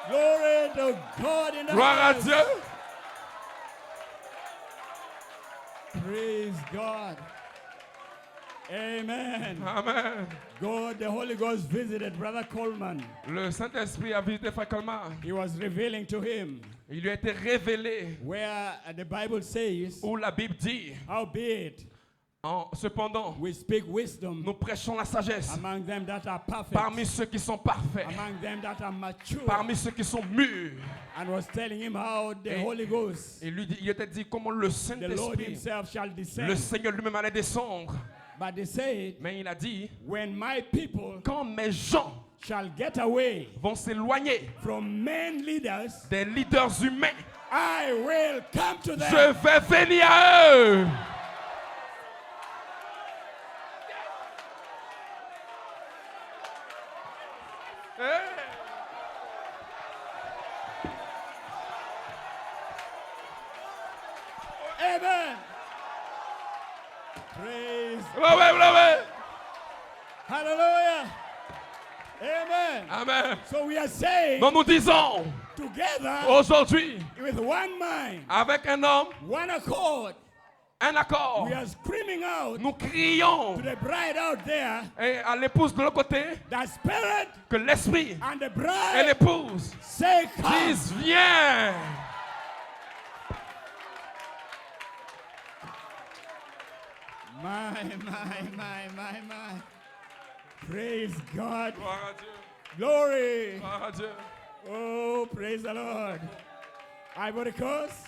Glory to God in the Gloire à highest. Dieu. Praise God. Amen. Amen. God, the Holy Ghost visited Brother Coleman. Le Saint-Esprit a visité Frère Colmar. He was revealing to him Il lui a été révélé where the Bible says, où la Bible dit, howbeit cependant, we speak wisdom nous prêchons la sagesse among them that are perfect, parmi ceux qui sont parfaits, among them that are mature. parmi ceux qui sont mûrs. And was telling him how the Et- Holy Ghost, Et lui, il était dit comment le the Lord Saint-Esprit, himself shall le descend. Seigneur lui-même allait descendre. But they said, Mais il a dit, when my people quand mes gens shall get away vont s'éloigner from men leaders, des leaders humains, I will come to them. je vais venir à eux. Hey. Amen. Praise. Ouais. Hallelujah. Amen. Amen. So we are saying Donc nous disons together aujourd'hui, with one mind, avec un homme, one accord, un accord. We are screaming out Nous crions to the bride out there, et à l'épouse de l'autre côté the Spirit que l'esprit and the et bride l'épouse say, come. disent viens. My. Praise God. Gloire à Dieu. Glory. Gloire à Dieu. Oh, praise the Lord. Ivory Coast.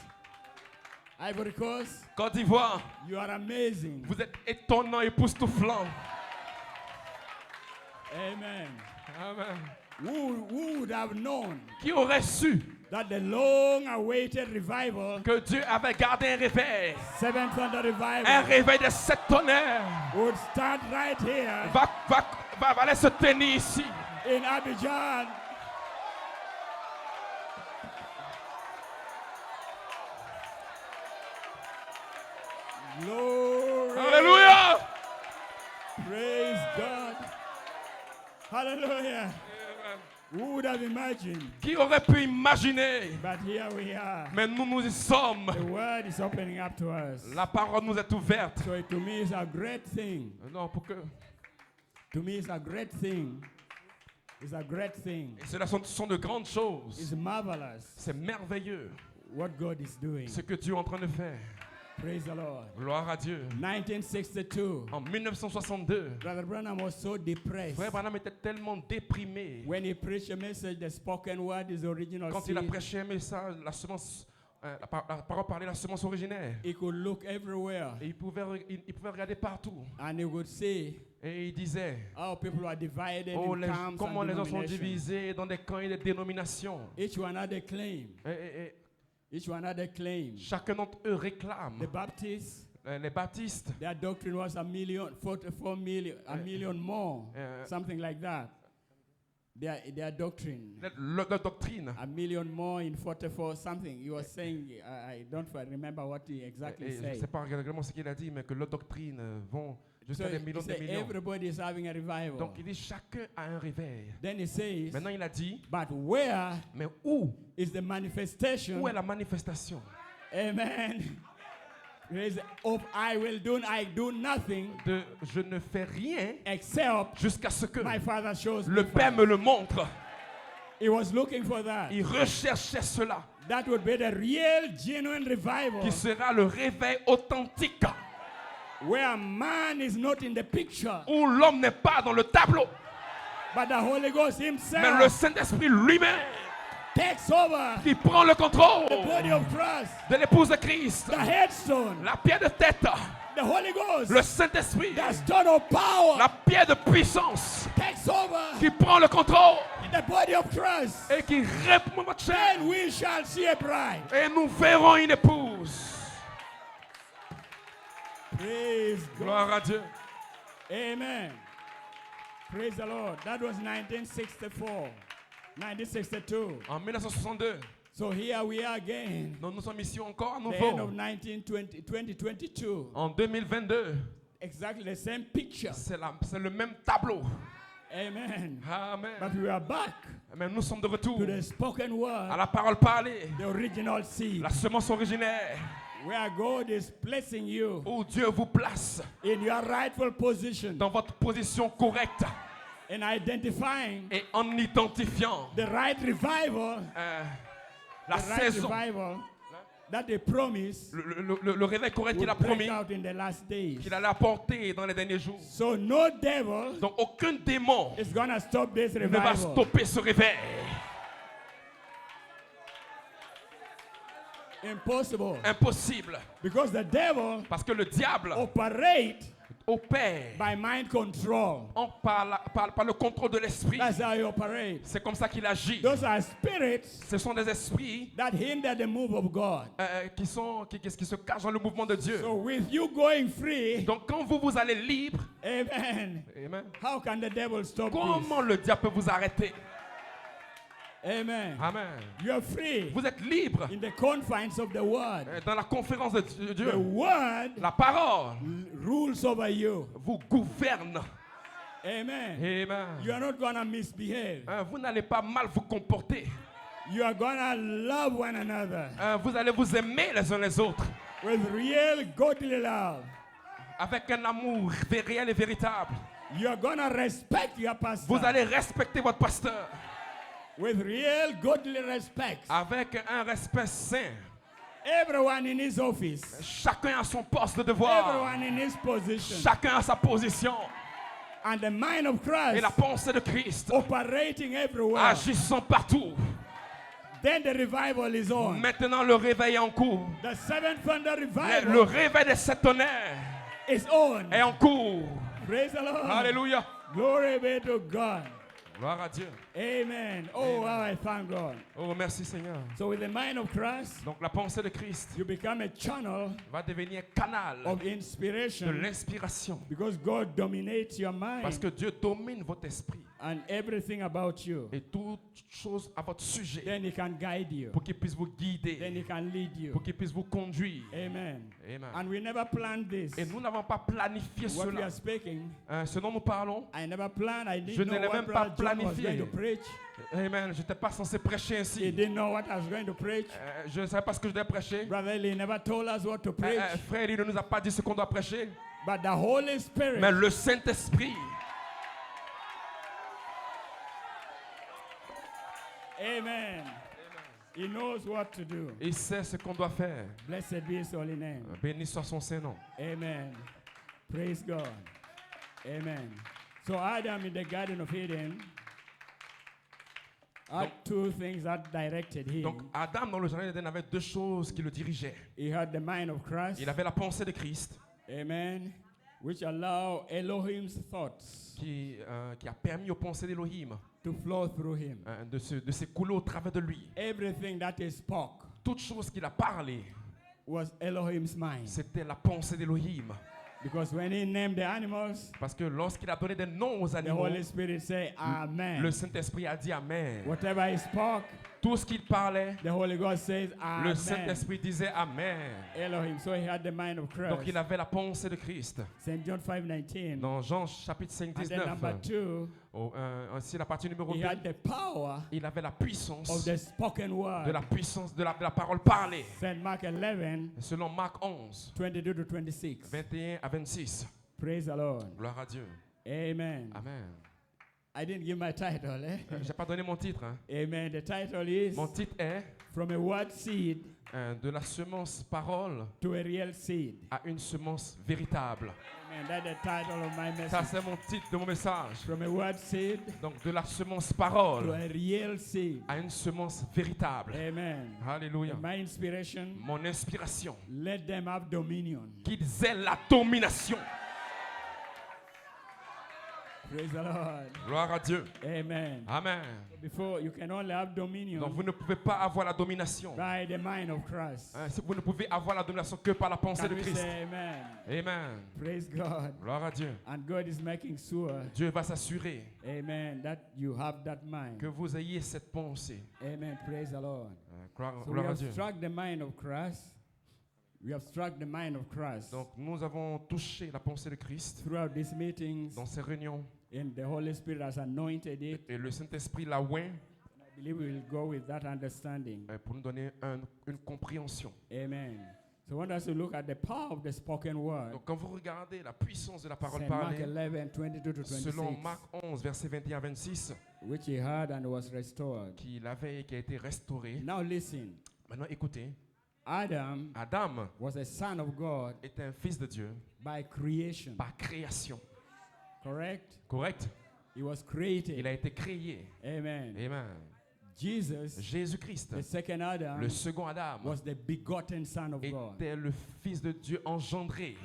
Ivory Coast, Côte d'Ivoire, you are amazing. vous êtes étonnant et époustouflant. Amen. Amen. Who would have known Qui aurait su that the long-awaited revival, que Dieu avait gardé un réveil, Seventh Thunder un Revival, réveil de 7 tonnerres, would start right here va aller se tenir ici, in Abidjan? Glory. Alléluia. Praise God. Hallelujah. Who would have imagined? Qui aurait pu imaginer? But here we are. Mais nous y sommes. The word is opening up to us. La parole nous est ouverte. So to me it's a great thing. Non, pour que... To me it's a great thing. It's a great thing. Et cela sont de grandes choses. It's marvelous C'est merveilleux what God is doing. ce que Dieu est en train de faire. Praise the Lord. Gloire à Dieu. 1962. En 1962, Brother Branham was so depressed. Frère Branham était tellement déprimé. When he preached a message, the spoken word is the original Quand il a seed. prêché un message, la semence, la parole parlait la semence originaire. He could look everywhere Et il pouvait regarder partout. and he would see Et il disait, how people are divided oh, in camps comment and les gens sont denominations. divisés dans des camps et des dénominations. Each one had a claim. Et Each one had a claim. chacun d'entre eux réclame. The Baptists, Les baptistes, their doctrine was 44 million, a million more, something like that. Their doctrine, leur doctrine. a million more in 44 something. He was saying, I don't remember what he exactly Et je ne said. sais pas exactement ce qu'il a dit, mais que leur doctrine vont So jusqu'à des he millions de said, millions. everybody is having a revival. Donc il dit chacun a un réveil. Then he says, Maintenant il a dit, but where mais où is the manifestation? est la manifestation Amen. Of I do nothing de je ne fais rien except jusqu'à ce que my Father shows le me. Père me le montre. He was looking for that. Il recherchait cela, That would be the real, genuine revival, qui sera le réveil authentique, where man is not in the picture, où l'homme n'est pas dans le tableau, but the Holy Ghost mais le himself Saint-Esprit lui-même takes over qui prend le contrôle the body of Christ, de l'épouse de Christ, the headstone, la pierre de tête, the Holy Ghost, le Saint-Esprit, the stone of power, la pierre de puissance, takes over qui prend le contrôle the body of Christ. et qui répond votre chair. Then we shall see a bride. Et nous verrons une épouse. Praise God. Gloire à Dieu. Amen. Praise the Lord. That was 1964. 1962. En 1962, So here we are again. nous sommes ici encore à The end of nouveau. 2022. En 2022, Exactly the same picture. c'est le même tableau. Amen. Amen. But we are back Mais nous sommes de retour to the spoken à word, la parole parlée, the original seed, la semence originaire, where God is placing you où Dieu vous place in your rightful position dans votre position correcte and identifying et en identifiant the right revival, la the right saison, revival that they promised le réveil correct qu'il a will break promis, out in the last days. qu'il allait apporter dans les derniers jours. So no devil Donc aucun démon is gonna stop this ne va revival. stopper ce réveil. Impossible. Impossible. Because the devil Parce que le diable operate opère by mind control. par le contrôle de l'esprit. That's how he operates. C'est comme ça qu'il agit. Those are spirits Ce sont des esprits that hinder the move of God. qui se cachent dans le mouvement de Dieu. So with you going free, Donc quand vous allez libre, amen, amen, how can the devil stop comment le diable peut vous arrêter? this? Amen. Amen. You're free Vous êtes libre in the confines of the word. dans la conférence de The Dieu. word La parole rules over you. vous gouverne. Amen. Amen. You are not gonna misbehave. Vous n'allez pas mal vous comporter. You are gonna love one another. Vous allez vous aimer les uns les autres. with real godly love. avec un amour réel et véritable. You're gonna respect your pastor. Vous allez respecter votre pasteur with real godly respect. avec un respect sain. Everyone in his office. Chacun a son poste de devoir. Everyone in his position. Chacun a sa position. And the mind of Et la Christ pensée de Christ operating everywhere. agissant partout. Then the revival is on. Maintenant, le réveil est en cours. The seventh thunder Le revival réveil des sept tonnerres is on. est en cours. Praise the Lord. Alléluia. Glory be to God. Gloire à Dieu. Amen. Oh, how I thank God. Oh, merci Seigneur. So with the mind of Christ, Donc la pensée de Christ you become a channel va devenir canal of de inspiration l'inspiration. because God dominates your Parce que mind Dieu domine votre esprit and everything about you. et toute chose à votre sujet Then He can guide you. pour qu'il puisse vous Then guider, He can lead you. pour qu'il puisse vous conduire. Amen. Amen. And we never planned this. Et nous n'avons pas planifié What we cela. are speaking, Ce dont nous parlons, I never planned. I Je didn't ne know l'ai what même pas Brother John was planifié. going to preach. Amen, je n'étais pas censé prêcher He ainsi. didn't know what I was going to preach. Je ne savais pas ce que je devais prêcher. Brother Lee never told us what to preach. Frère, il ne nous a pas dit ce qu'on doit prêcher. But the Holy Spirit, Mais le Saint-Esprit, Amen. He knows what to do. il sait ce qu'on doit faire. Blessed be His holy name. Béni soit son Saint-Nom. Amen. Praise God. Amen. So Adam in the Garden of Eden had two things that directed him. Donc Adam dans le jardin d'Éden avait deux choses qui le dirigeaient. He had the mind of Christ. Il avait la pensée de Christ Amen. Which allow Elohim's thoughts qui a permis aux pensées d'Élohim to flow through him. de s'écouler au travers de lui. Everything that he spoke Toute chose qu'il a parlé, was Elohim's mind. c'était la pensée d'Élohim. Because when he named the animals, Parce que lorsqu'il a donné des noms aux the animaux, Holy Spirit said, Amen. le Saint-Esprit a dit Amen. Whatever he spoke, Tout ce qu'il parlait, the Holy Ghost says, le Amen. Saint-Esprit disait Amen. Elohim. So he had the mind of Christ. Donc il avait la pensée de Christ. St. John 5:19. Dans Jean chapitre 5, And then 19, number 2, ainsi la partie numéro he 2, had the power il avait la puissance of the spoken word. de la puissance de la parole parlée. St. Mark 11, Selon Marc 11, 22 to 26. 21 à 26. Praise the Lord. Gloire à Dieu. Amen. Amen. I didn't give my title, eh? J'ai pas donné mon titre. Hein. Amen. The title is Mon titre est From a Word Seed de la semence parole to a Real Seed. à une semence véritable. Amen. That's the title of my Ça, message. c'est mon titre de mon message. From a Word Seed Donc, de la semence to parole a Real Seed. à une semence véritable. Amen. Alléluia. My inspiration, Mon inspiration, let them have dominion. qu'ils aient la domination. Praise the Lord. Gloire à Dieu. Amen. Amen. Before you can only have dominion Donc, vous ne pouvez pas avoir la domination. by the mind of Christ. Vous ne pouvez avoir la domination que par la pensée Can de we Christ. say amen? Amen. Praise God. Gloire à Dieu. And God is making sure, Dieu va s'assurer amen, that you have that mind. que vous ayez cette pensée. Amen. Praise the Lord. Gloire, So we gloire à have Dieu. struck the mind of Christ. We have struck the mind of Christ Donc, nous avons touché la pensée de Christ throughout these meetings, dans ces réunions. and the Holy Spirit has anointed it. Et le Saint-Esprit l'a oint I believe we will go with that understanding. pour nous donner une compréhension. Amen. So I want us to look at the power of the spoken word. Donc, quand vous regardez la puissance de la parole St. Mark parlée, 11, 22 to 26, selon Marc 11, versets 21 à 26, which he heard and was restored. qu'il avait et qui a été restauré. Now listen, Maintenant, écoutez. Adam Adam was a son of God était un fils de Dieu by creation. par création. Correct? Correct? He was Il created. a été créé. Amen. Amen. Jesus, Jésus-Christ, the second Adam, le second Adam, was the begotten Son of God. était le fils de Dieu engendré.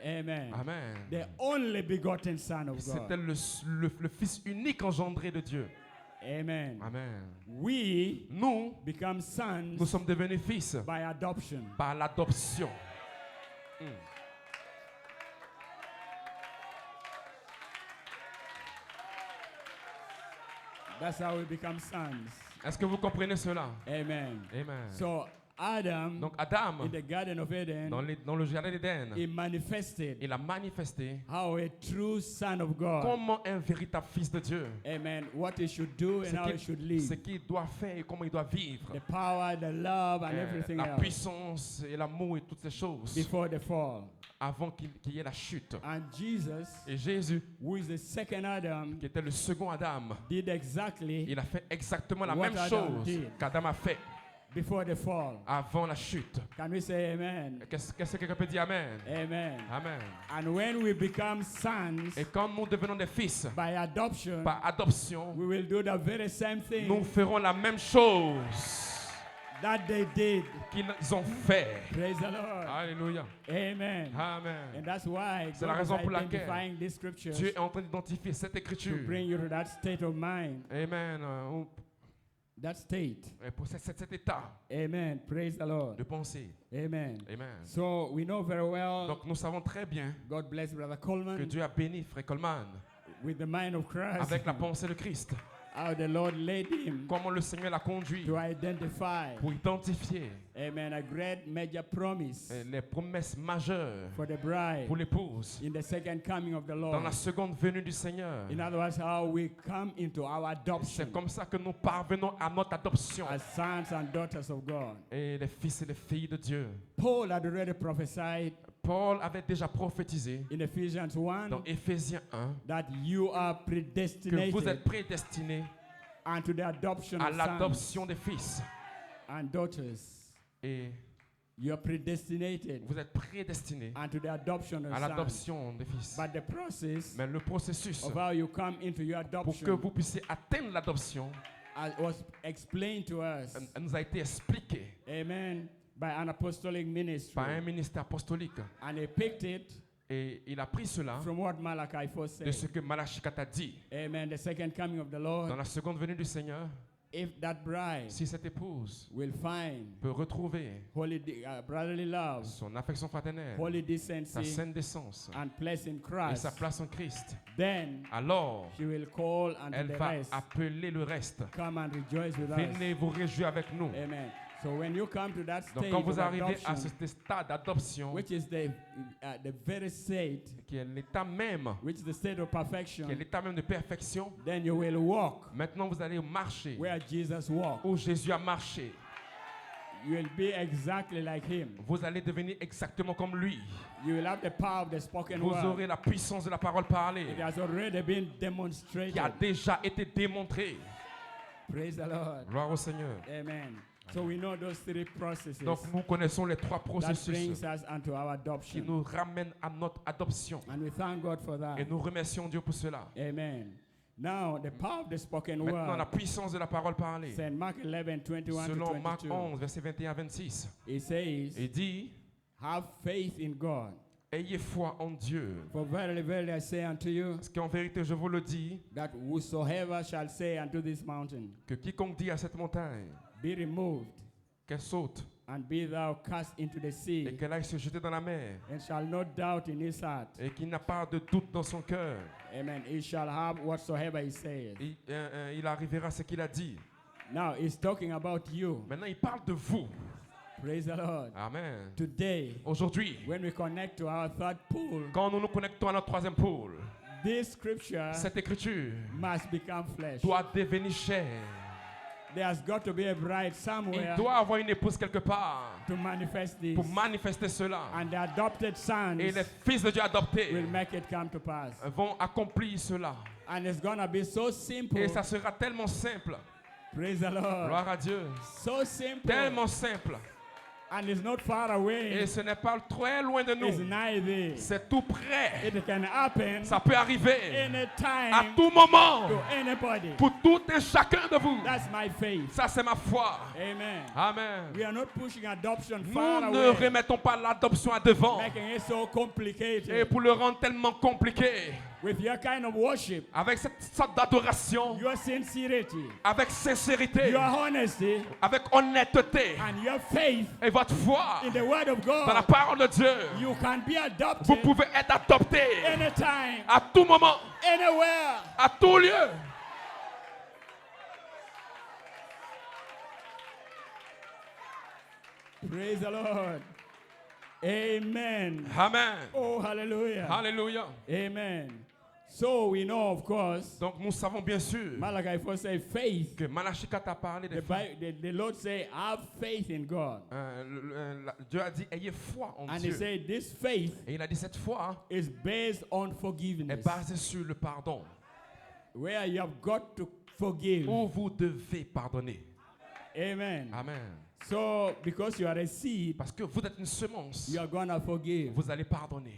Amen. Amen. The only begotten Son of C'était God. le fils unique engendré de Dieu. Amen. Amen. We Nous become nous sons sommes devenus fils by adoption. par l'adoption. That's how we become sons. Est-ce que vous comprenez cela? Amen. Amen. So Adam, Donc Adam, in the Garden of Eden, dans le jardin d'Éden, he manifested il a manifesté how a true son of God, comment un véritable fils de Dieu, amen, what he should do and how he should ce live. qu'il doit faire et comment il doit vivre. The power, the love, and everything La else puissance et l'amour et toutes ces choses before the fall. avant qu'il y ait la chute. And Jesus, Et Jésus, who is the second Adam, qui était le second Adam, did exactly il a fait exactement la What même Adam chose did. qu'Adam a fait before the fall. avant la chute. Can we say amen? Qu'est-ce que quelqu'un peut dire Amen? Amen. Amen. And when we become sons Et quand nous devenons des fils, by adoption, par adoption, we will do the very same thing nous ferons la même chose that they did. qu'ils ont fait. Praise the Lord. Alléluia. Amen. And Amen. that's why C'est la God is raison pour laquelle identifying these scriptures Dieu est en train d'identifier cette to écriture. bring you to that state of mind, Amen. that state. Pour cet état Amen. Praise the Lord. de pensée. Amen. Amen. So we know very well, Donc nous savons très bien God bless Brother que Coleman Dieu a béni Frère Coleman with the mind of Christ, avec la pensée de Christ. how the Lord led him Comment le Seigneur l'a conduit to identify, pour identifier amen, a great major promise les promesses majeures for the bride pour l'épouse in the second coming of the dans Lord. la seconde venue du Seigneur. In other words, how we come into our adoption C'est comme ça que nous parvenons à notre adoption as sons and daughters of God. et les fils et les filles de Dieu. Paul had already prophesied Paul avait déjà prophétisé in Ephesians 1 dans Éphésiens 1 that you are que vous êtes predestinated prédestinés unto the adoption à of sons l'adoption des fils and daughters. et You are predestinated vous êtes prédestinés unto the adoption of à sons. l'adoption des fils. But the process Mais le processus of how you come into your pour que adoption vous puissiez atteindre l'adoption was explained to us, nous a été expliqué amen, by an apostolic ministry. par un ministère apostolique. And he picked it Et il a pris cela from what Malachi 4 de said. ce que Malachi 4 a dit. Amen. The second coming of the Dans Lord, la seconde venue du Seigneur, if that bride si cette épouse will find peut retrouver brotherly love, son affection fraternelle, holy sa decency, saine décence and place in et Christ, sa place en Christ, then alors she will call unto elle the va rest, appeler le reste. come and rejoice with us. Venez vous réjouir avec nous. Amen. So when you come to that Donc stage quand vous of arrivez à adoption, ce stade d'adoption, which is the very state, qui est l'état même, which is the state of perfection, qui est l'état même de perfection, then you will walk maintenant vous allez marcher where Jesus walked. où Jésus a marché. You will be exactly like him. Vous allez devenir exactement comme lui. You will have the power of the spoken Vous word. aurez la puissance de la parole parlée It has already been demonstrated. qui a déjà été démontrée. Praise the Lord. Gloire au Seigneur. Amen. So we know those three processes Donc nous connaissons les trois that processus brings us unto our qui adoption. nous ramènent à notre adoption. And we thank God for that. Et nous remercions Dieu pour cela. Amen. Now, the power of the spoken Maintenant, la word, puissance de la parole parlée. St. Mark 11, 21 to Selon Marc 22, 11, verset 21 à 26, it says, il dit, have faith in God. ayez foi en Dieu. For verily, verily, I say unto you, Parce qu'en vérité, je vous le dis, that whosoever shall say unto this mountain, que quiconque dit à cette montagne be removed, qu'elle saute and be thou cast into the et sea, qu'elle aille se jeter dans la mer, and shall not doubt in his heart, et qu'il n'a pas de doute dans son cœur, amen, he shall have whatsoever he says. il arrivera à ce qu'il a dit. Now, he's talking about you. Maintenant, il parle de vous. Praise the Lord. Amen. Today, Aujourd'hui, when we connect to our third pool, quand nous nous connectons à notre troisième pôle, this scripture cette écriture must become flesh. doit devenir chair. There's got to be a bride somewhere Il doit avoir une épouse quelque part to manifest this. pour manifester cela. And the adopted sons Et les fils de Dieu adoptés will make it come to pass. vont accomplir cela. And it's going to be so simple. Et ça sera tellement simple. Praise the Lord. Gloire à Dieu. So simple. Tellement simple. And it's not far away. Et ce n'est pas très loin de It's nous. nigh there. C'est tout près. It can happen Ça peut arriver à anytime tout moment to anybody. pour tout et chacun de vous. That's my faith. Ça, c'est ma foi. Amen. Amen. We are not pushing adoption Nous far ne away, remettons pas l'adoption à devant. making it so Et complicated. pour le rendre tellement compliqué, With your kind of worship, avec cette sorte d'adoration, your sincerity, avec sincérité, your honesty, avec honnêteté and your faith et votre foi in the Word of dans la God, parole de Dieu, you can be vous adopted pouvez être adopté anytime, à tout moment, anywhere. à tout lieu. Praise the Lord. Amen. Amen. Oh, hallelujah. Alléluia. Amen. So we know, of course, Donc nous savons bien sûr Malachi 4 says faith. que Malachi 4 a parlé des The Lord say, have faith in God. Dieu a dit ayez foi en And he Dieu. said, this faith Et il a dit cette foi is based on est forgiveness. basée sur le pardon. Where you have got to forgive. Où vous devez pardonner. Amen. Amen. So, because you are a seed, Parce que vous êtes une semence, you are going to forgive. vous allez pardonner.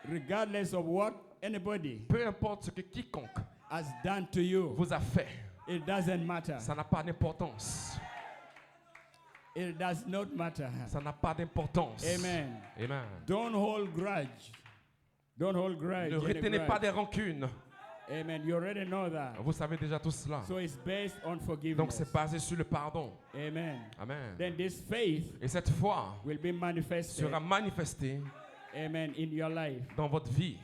Regardless of what anybody Peu importe ce que quiconque has done to you, vous a fait, it doesn't matter. ça n'a pas d'importance. It does not matter. Ça n'a pas d'importance. Amen. Amen. Don't hold grudge. Don't hold grudge. Ne any retenez pas grudge. des rancunes. Amen. You already know that. Vous savez déjà tout cela. So it's based on Donc forgiveness. c'est basé sur le pardon. Amen. Amen. Then this faith Et cette foi will be manifested. sera manifestée Amen. In your life. dans votre vie.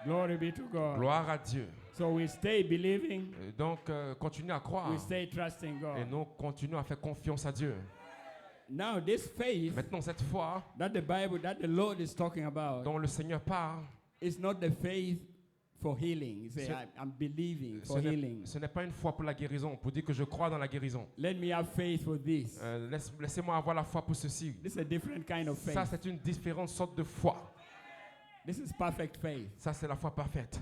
Glory be to God. Gloire à Dieu. So we stay believing. Et donc continuez à croire. We stay trusting Et God. nous continuons à faire confiance à Dieu. Now this faith Maintenant cette foi that the Lord is talking about dont le Seigneur parle, is not the faith for healing. You say, Ce- I'm believing for healing. ce n'est pas une foi pour la guérison, pour dire que je crois dans la guérison. Let me have faith for this. Laissez-moi avoir la foi pour ceci. This is a different kind of faith. Ça, c'est une différente sorte de foi. This is perfect faith. Ça, c'est la foi parfaite.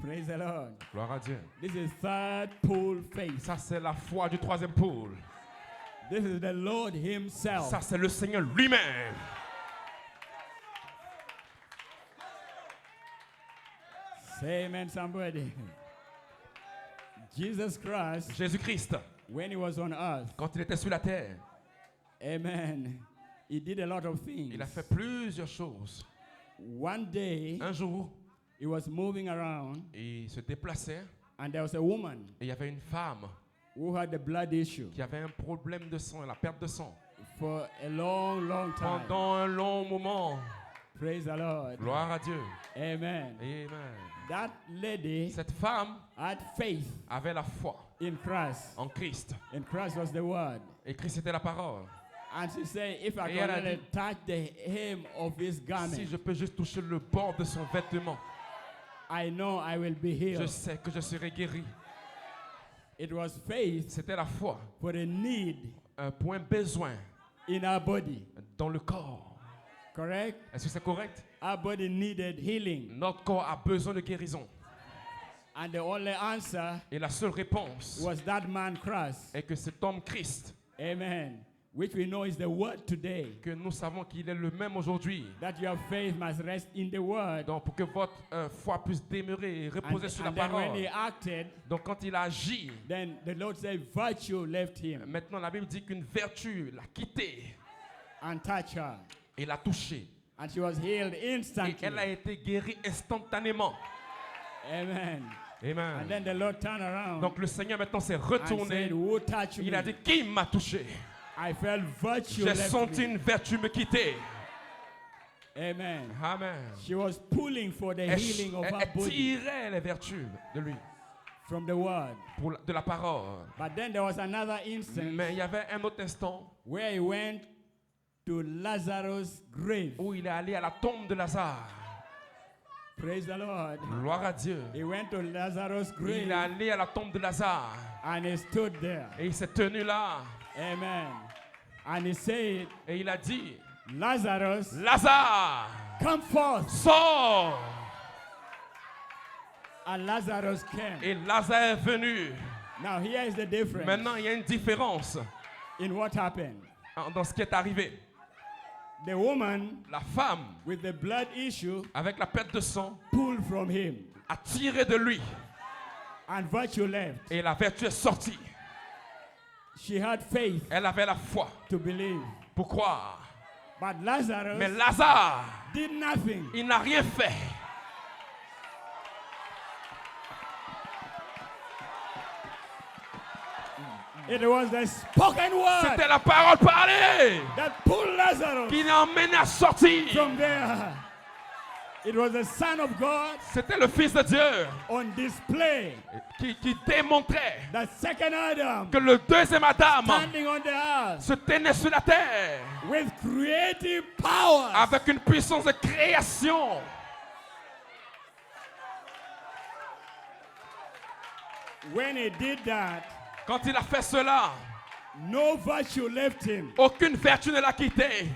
Praise the Lord. Gloire à Dieu. This is third pool faith. Ça, c'est la foi du troisième pôle. This is the Lord Himself. Ça, c'est le Seigneur lui-même. Say amen, somebody. Jesus Christ, Jésus-Christ, when He was on earth, quand il était sur la terre, amen, He did a lot of things. il a fait plusieurs choses. One day, Un jour, He was moving around, il se déplaçait and there was a woman et il y avait une femme who had a blood issue qui avait un problème de sang, la perte de sang, for a long, long time. pendant un long moment. Praise the Lord. Gloire à Dieu. Amen. Amen. That lady Cette femme had faith avait la foi in Christ, en Christ. and Christ was the Word. Et Christ était la parole. And she said, if I Et can elle a only dit, touch the hem of His Si garment, je peux juste toucher le bord de son vêtement, I know I will be je healed. sais que je serai guéri. It was faith C'était la foi for a need pour un besoin in our body. dans le corps. Correct? Est-ce que c'est correct? Our body needed healing. Notre corps a besoin de guérison. And the only answer Et la seule réponse was that man Christ. est que cet homme Christ, Amen. Which we know is the Word today. que nous savons qu'il est le même aujourd'hui. That your faith must rest in the Word. Donc pour que votre foi puisse demeurer et reposer sur la And then when parole. He acted, Donc quand il a agi, then the Lord said virtue left Him maintenant la Bible dit qu'une vertu l'a quitté and touched her. et l'a touché. And she was healed Et instantly. elle a été guérie instantanément. Amen. And Amen. then the Lord turned around Donc le Seigneur maintenant s'est and retourné. said, who touched Il me? a dit, qui m'a touché? I felt virtue J'ai left senti me. une vertu me quitter. Amen. Amen. She was pulling for the Elle, healing of her elle body tirait les vertus de lui, from the Word. de la parole. But then there was another instance Mais il y avait un autre instant where he went to Lazarus' grave. où il est allé à la tombe de Lazare. Praise the Lord. Gloire à Dieu. He went to Lazarus' Il est grave allé à la tombe de Lazare and he stood there. et il s'est tenu là Amen. And he said, et il a dit, Lazarus, Lazare, come forth. sors! And Lazarus came. Et Lazare est venu. Now here is the difference Maintenant, il y a une différence in what happened. dans ce qui est arrivé. The woman La femme, with the blood issue avec la perte de sang, pulled from him a tiré de lui and virtue left. et la vertu est sortie. She had faith Elle avait la foi to believe. pour croire. But Lazarus Mais Lazare, did nothing. il n'a rien fait. It was the spoken word C'était la parole parlée that pulled Lazarus qui l'a emmené à sortir. from there. It was the Son of God C'était le Fils de Dieu on display. qui démontrait The second Adam que le deuxième Adam standing on the earth se tenait sur la terre with creative power. avec une puissance de création. When he did that, Quand il a fait cela, no virtue left him. aucune vertu ne l'a quitté.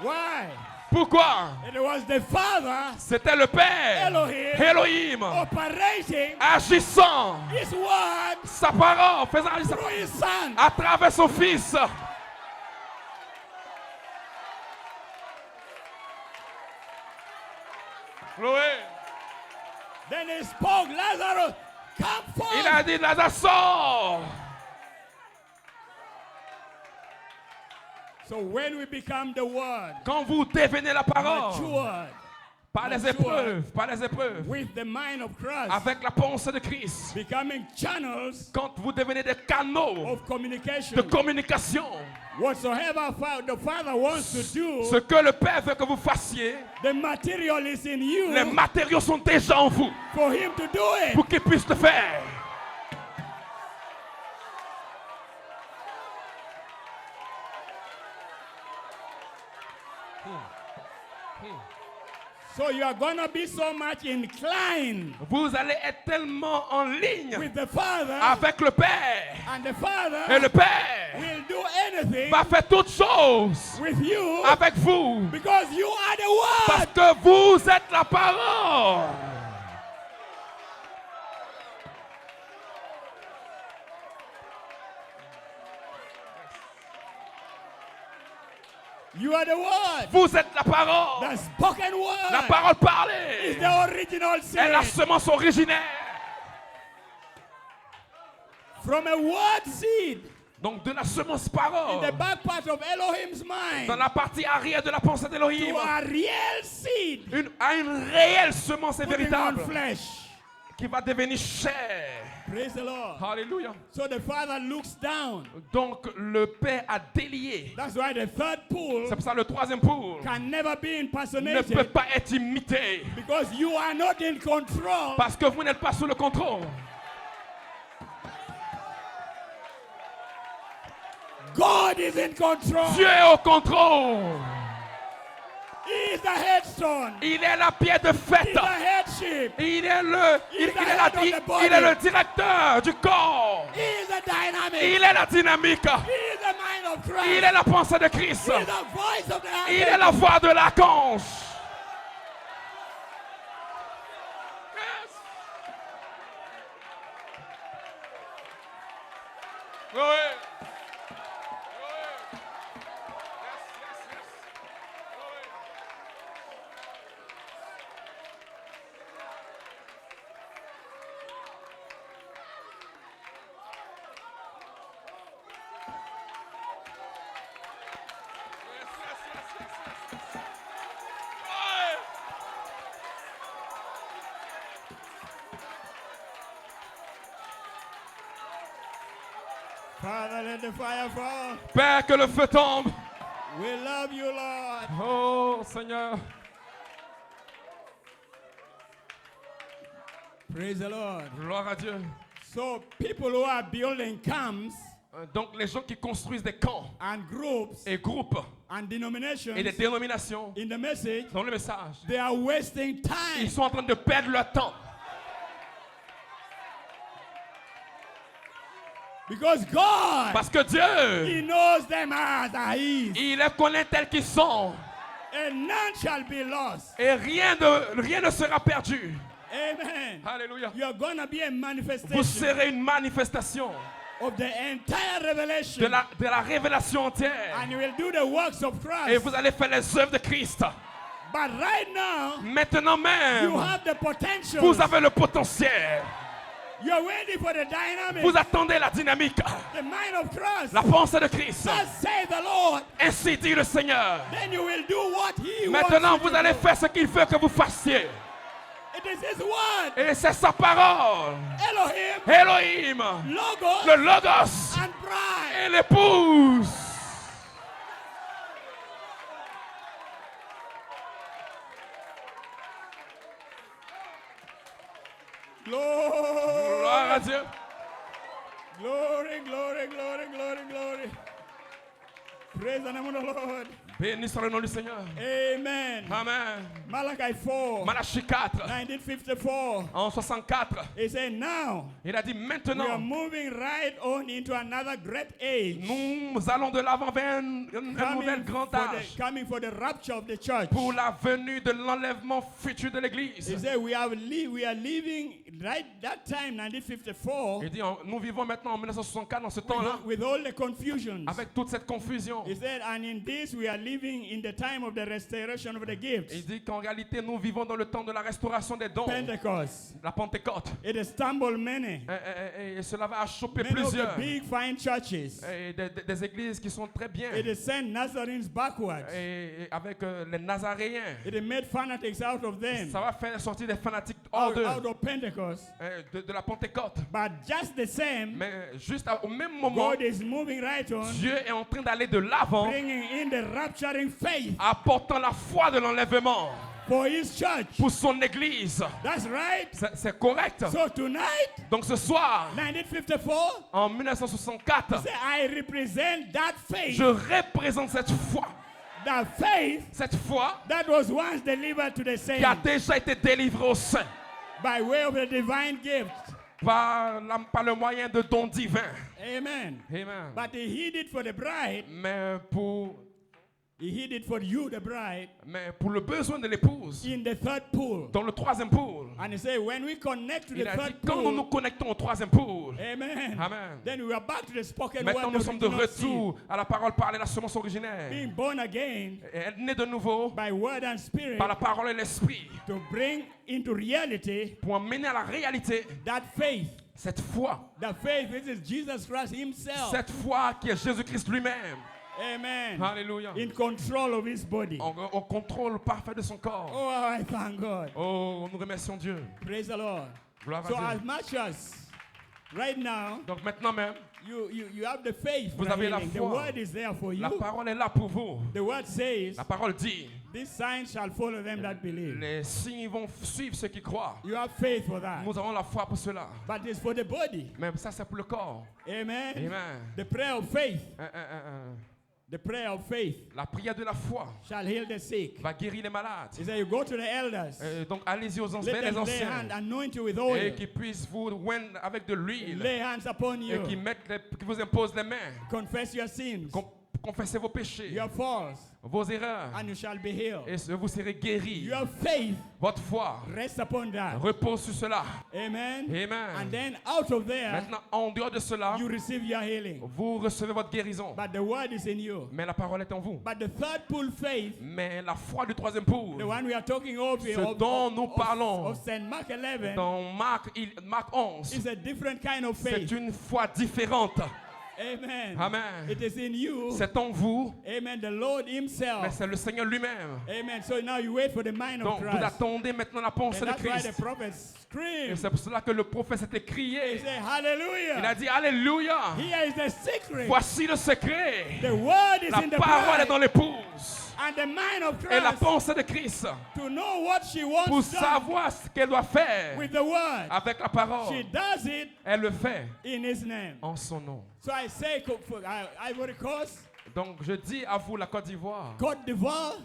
Why? Pourquoi? It was the Father C'était le Père Elohim operating agissant his word sa parole, faisant agir through his Son. à travers son Fils. Chloé, Then he spoke, Lazarus, come il a forth. dit, Lazare, sors. So when we become the Word, Quand vous devenez la parole, matured par les épreuves, with the mind of Christ, avec la pensée de Christ, becoming channels quand vous devenez des canaux of communication, de communication, whatsoever the Father wants to do, ce que le Père veut que vous fassiez, the material is in you les matériaux sont déjà en vous for him to do it. pour qu'il puisse le faire. So you are going to be so much inclined Vous allez être tellement en ligne with the Father, avec le Père. and the Father Et le Père will do anything va faire toutes choses with you avec vous. because you are the Word. Parce que vous êtes la parole. You are the Word. Vous êtes la parole. The spoken La Word parole is parlée the original est la seed. semence originaire. From a word seed Donc de la semence in parole, the back part of Elohim's mind dans la partie arrière de la pensée to d'Elohim, a real seed à une réelle semence putting on véritable flesh. qui va devenir chair. Praise the Lord. Alléluia. So the Father looks down. Donc le Père a délié. That's why the third pool C'est pour ça le troisième pool can never be ne peut impersonated pas être imité. because you are not in control. Parce que vous n'êtes pas sous le contrôle. God is in control. Dieu est au contrôle. He is the headstone. Il est la pierre de He is fête. the headship. Il est le directeur du corps. He is the dynamic. Il est la dynamique. He is the mind of Christ. Il est la pensée de Christ. He is the voice of the Il est la voix de l'archange. Oui. Father, let the fire fall. Père, que le feu tombe. We love you, Lord. Oh Seigneur. Praise the Lord. Gloire à Dieu. So people who are building camps Donc les gens qui construisent des camps and groups et groupes and et des denominations dénominations in the message, dans le message, they are wasting time. ils sont en train de perdre leur temps. Because God, Parce que Dieu, He knows them as He is. il les connaît tels qu'ils sont. And none shall be lost. Et rien ne sera perdu. Amen. Alléluia. You're going to be a Vous manifestation serez une manifestation of the entire revelation. de la révélation entière. And you will do the works of Et Christ. vous allez faire les œuvres de Christ. But right now, Maintenant you même, have the potential. vous avez le potentiel. You're waiting for the dynamic. Vous attendez la dynamique, The mind of Christ. la pensée de Christ. Thus say the Lord. Ainsi dit le Seigneur. Then you will do what He Maintenant, wants you vous to allez do. faire ce qu'il veut que vous fassiez. It is His word. Et c'est sa parole. Elohim, Elohim, Logos, le Logos and bride. et l'épouse. Glory, Gloire à Dieu. glory, glory, glory, glory, glory. Praise the name of the Lord. Béni soit le nom du Seigneur. Amen. Amen. Malachi 4, Malachie 4, 1954. en 64, He said, now il a dit we are maintenant, moving right on into another great age. nous allons de l'avant vers un nouvel grand âge Coming for the rapture of the church. pour la venue de l'enlèvement futur de He l'Église. said, we are living right that time, 1954, Il dit, nous vivons maintenant en 1964 dans ce temps-là, with all the confusions. avec toute cette confusion. He said, and in this we are living in the time of the restoration of the gifts. Il dit qu'en réalité, nous vivons dans le temps de la restauration des dons, Pentecost. la Pentecôte. It has stumbled many. Et cela va choper Many of the plusieurs. big fine churches. Et des églises qui sont très bien. It has sent Nazarenes backwards. Et avec les Nazaréens. It has made fanatics out of them. Ça va faire sortir des fanatiques hors d'eux. Out of Pentecost. De la Pentecôte. But just the same, Mais juste au même moment, God is moving right on, Dieu est en train d'aller de l'avant, bringing in the rapturing faith apportant la foi de l'enlèvement for His church. pour son église. That's right. C'est correct. So tonight, Donc ce soir, 1954, en 1964, say, I represent that faith. je représente cette foi. The faith Cette foi that was once delivered to the qui a saints déjà été délivrée aux saints by way of the divine gift. par le moyen de dons divins. Amen. Amen. But He hid it for the bride. Mais He hid it for you, the bride, pour le besoin de l'épouse, in the third pool. dans le troisième pool, And He said, when we connect to il the a dit, third quand nous nous pool, connectons au troisième pool, amen. Amen. Then we are back to the spoken Maintenant word, nous the sommes de original seed. retour à la parole parlée, la semence originaire. Being born again Elle naît de nouveau by word and spirit par la parole et l'esprit to bring into reality pour emmener à la réalité that faith. cette foi. The faith, this is Jesus Christ Himself. Cette foi qui est Jésus-Christ lui-même. Amen. Alléluia. In control of His body. Au contrôle parfait de son corps. Oh, I thank God. Oh, nous remercions Dieu. Praise the Lord. Gloire So à as Dieu. much as right now Donc maintenant même, you have the faith. Vous for avez la healing. The foi. word is there for la you. parole est là pour vous. The word says, La parole dit, these signs shall follow them that believe. les signes vont suivre ceux qui croient. You have faith for that. Nous avons la foi pour cela. But it's for the body. Mais ça, c'est pour le corps. Amen. Amen. The prayer of faith. Euh, The prayer of faith La prière de la foi shall heal the sick. va guérir les malades. He said, you go to the elders. Donc allez-y aux Let vers les them lay anciens hand, anoint you with et oil. qui puissent vous oindre avec de l'huile Lay hands upon et you. qui vous imposent les mains. Confess your sins, Confessez vos péchés, your faults, vos erreurs and you shall be healed. et vous serez guéris. Your faith Votre foi rests upon that. repose sur cela. Amen. And Amen. then out of there, Maintenant, en dehors de cela, you receive your healing. vous recevez votre guérison. But the word is in you. Mais la parole est en vous. But the third pool faith, Mais la foi du troisième pool, the one we are talking of, ce dont nous parlons of St. Mark 11, dans Marc 11, is a different kind of c'est faith. une foi différente. Amen. Amen. It is in you. C'est en vous, Amen. The Lord mais Himself. c'est le Seigneur lui-même. Amen. So now you wait for the mind of Donc vous Christ. attendez maintenant la And pensée de that's why the Christ. prophet Et screamed. c'est pour cela que le prophète s'était He crié. said, Hallelujah. Il a dit Alléluia. Here is the secret. Voici le secret. The word is La in the parole est bride. dans l'épouse. And the mind of Et la Christ pensée de Christ to know what she wants pour done savoir ce qu'elle doit faire with the word. avec la She parole. does it Elle le fait in His name. en son nom. So I say, for Ivory Coast, Donc je dis à vous la Côte d'Ivoire. Côte d'Ivoire,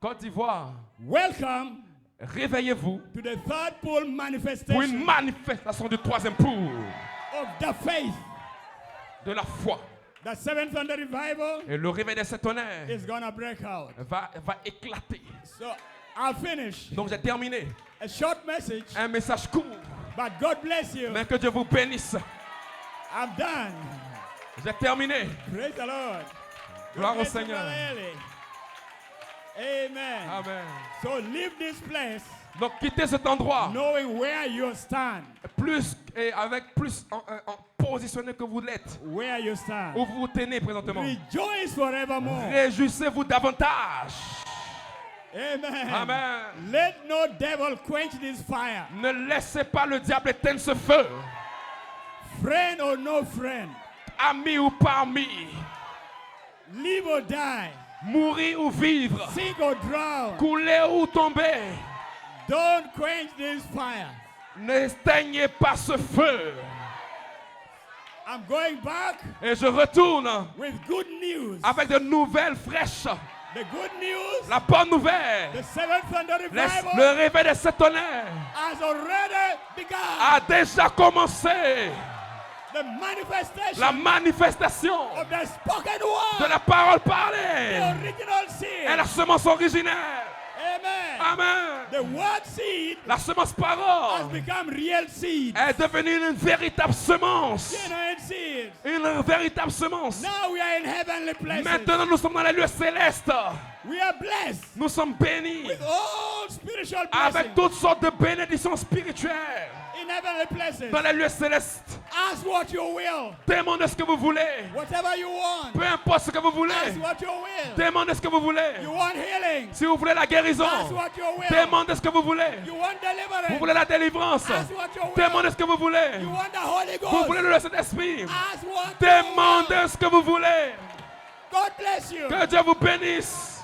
Côte d'Ivoire, welcome réveillez-vous to the third pool pour une manifestation manifestation du troisième pool of the faith. de la foi. The seventh Thunder revival Et le réveil des sept tonnerres is gonna break out. va éclater. So I'll finish. Donc j'ai terminé. A short message, Un message court. but God bless you. Mais que Dieu vous bénisse. I'm done. J'ai terminé. Praise the Lord. Gloire God au bless you, Seigneur. Brother Eli. Amen. Amen. So leave this place Donc quittez cet endroit knowing where you stand. plus et avec plus en positionné que vous l'êtes. Where you stand. Où vous vous tenez présentement. Rejoice forevermore. Réjouissez-vous davantage. Amen. Amen. Let no devil quench this fire. Ne laissez pas le diable éteindre ce feu. Friend or no friend, Ami ou pas ami, live or die, mourir ou vivre, sink or drown, couler ou tomber, don't quench this fire. n'éteignez pas ce feu. I'm going back Et je retourne with good news. avec de nouvelles fraîches. The good news, La bonne nouvelle, the seventh thunder revival le réveil de cet tonnerre has already begun. a déjà commencé. The manifestation La manifestation of the spoken de word, la parole the parlée original est seed. la semence originelle. Amen. Amen. The word seed La semence has parole become real seed. est devenue une véritable semence. Genuine seed. Une véritable semence. Now we are in heavenly places. Maintenant, nous sommes dans les lieux célestes. We are blessed Nous sommes bénis with all spiritual avec blessings toutes sortes de bénédictions spirituelles in heavenly places. dans les lieux célestes. Ask what you will. Demandez ce que vous voulez. Whatever you want. Peu importe ce que vous voulez. Ask what you will. Demandez ce que vous voulez. You want healing. Si vous voulez la guérison, Ask what you will. demandez ce que vous voulez. You want Vous deliverance. voulez la délivrance, Ask what you will. demandez ce que vous voulez. You want the Holy Vous Ghost. voulez le Saint-Esprit, Ask what you will. demandez ce que vous voulez. God bless you. Que Dieu vous bénisse.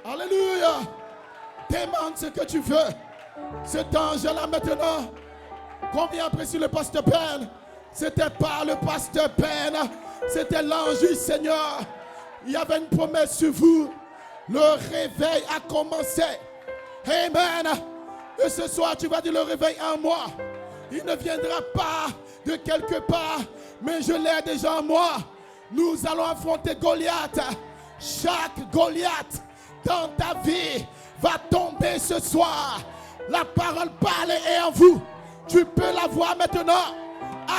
Alléluia. Demande ce que tu veux. Cet ange-là maintenant, combien apprécie le pasteur Ben? C'était pas le pasteur Ben, c'était l'ange du Seigneur. Il y avait une promesse sur vous. Le réveil a commencé. Amen. Et ce soir, tu vas dire le réveil en moi. Il ne viendra pas de quelque part, mais je l'ai déjà en moi. Nous allons affronter Goliath. Chaque Goliath dans ta vie va tomber ce soir. La parole parle est en vous. Tu peux la voir maintenant.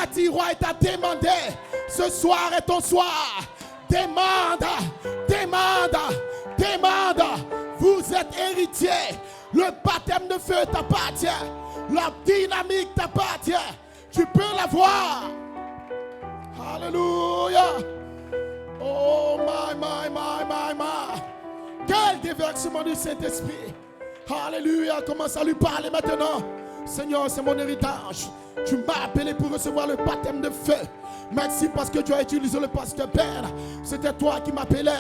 Attire-toi et t'a demandé. Ce soir est ton soir. Demande, demande, demande. Vous êtes héritier. Le baptême de feu t'appartient. La dynamique t'appartient. Tu peux la voir. Alléluia. Oh my. Quel déversement du Saint-Esprit. Alléluia. Commence à lui parler maintenant. Seigneur, c'est mon héritage. Tu m'as appelé pour recevoir le baptême de feu. Merci parce que tu as utilisé le pasteur Ben. C'était toi qui m'appelais.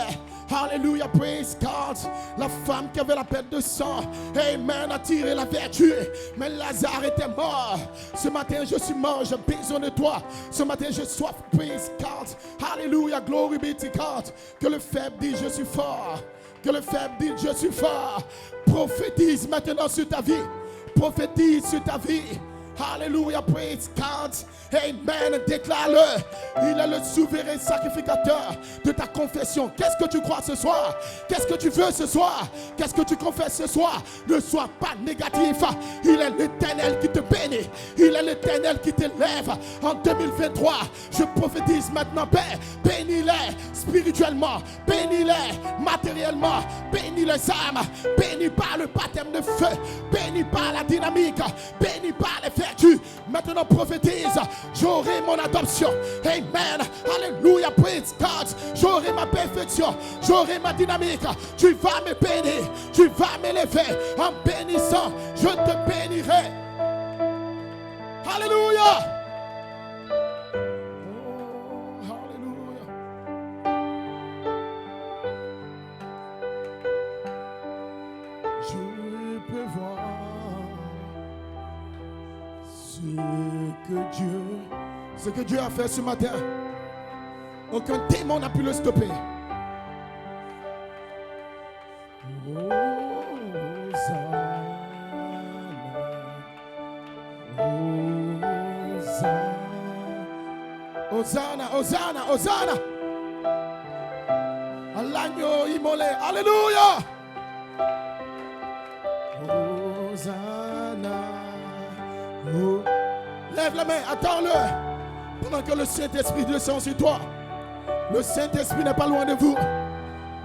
Alléluia, praise God. La femme qui avait la perte de sang, amen, a tiré la vertu. Mais Lazare était mort. Ce matin, je suis mort, j'ai besoin de toi. Ce matin, je soif, praise God. Alléluia, glory be to God. Que le faible dise, je suis fort. Que le faible dise, je suis fort. Prophétise maintenant sur ta vie. Prophétise sur ta vie. Alléluia, praise God. Amen, déclare-le. Il est le souverain sacrificateur de ta confession. Qu'est-ce que tu crois ce soir? Qu'est-ce que tu veux ce soir? Qu'est-ce que tu confesses ce soir? Ne sois pas négatif. Il est l'Éternel qui te bénit. Il est l'Éternel qui t'élève. En 2023, je prophétise maintenant, Père, bénis-les spirituellement, bénis-les matériellement, bénis les âmes, bénis par le baptême de feu, bénis par la dynamique, bénis par les vertus. Maintenant prophétise, j'aurai mon adoption. Amen. Alléluia, praise God. J'aurai ma perfection, j'aurai ma dynamique. Tu vas me bénir, tu vas m'élever. En bénissant, je te bénirai. Alléluia. Oh, alléluia. Je peux voir ce que Dieu a fait ce matin. Aucun démon n'a pu le stopper. Hosanna, Hosanna, Hosanna. À l'agneau immolé. Alléluia. Hosanna. Oh. Lève la main, attends-le. Pendant que le Saint-Esprit descend sur toi. Le Saint-Esprit n'est pas loin de vous.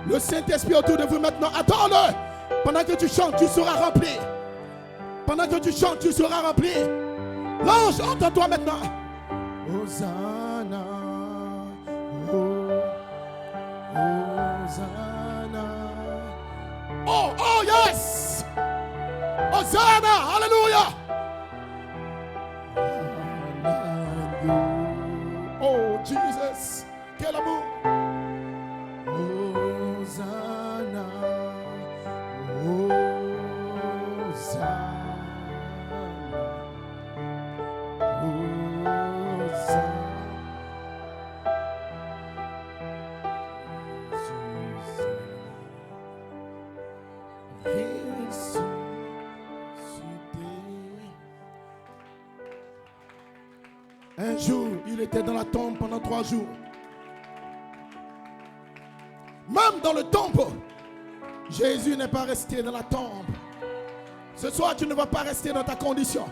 Le Saint-Esprit autour de vous maintenant. Attends-le. Pendant que tu chantes, tu seras rempli. Pendant que tu chantes, tu seras rempli. L'ange, entends-toi maintenant. Hosanna. Hosanna. Oh, oh, yes. Hosanna. Alléluia. Oh, Jesus. Quel amour. Hosanna. Un jour, il était dans la tombe pendant 3 jours. Même dans le tombeau, Jésus n'est pas resté dans la tombe. Ce soir, tu ne vas pas rester dans ta condition.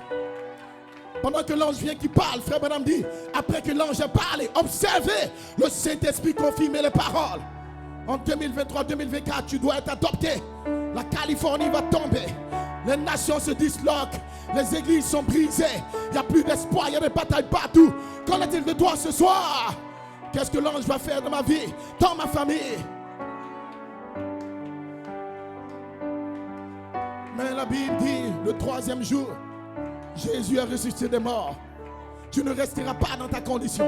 Pendant que l'ange vient qui parle, frère Branham dit, après que l'ange a parlé, observez, le Saint-Esprit confirme les paroles. En 2023-2024, tu dois être adopté. La Californie va tomber. Les nations se disloquent. Les églises sont brisées. Il n'y a plus d'espoir, il y a des batailles partout. Qu'en est-il de toi ce soir? Qu'est-ce que l'ange va faire dans ma vie, dans ma famille? Mais la Bible dit, le 3e jour, Jésus a ressuscité des morts. Tu ne resteras pas dans ta condition.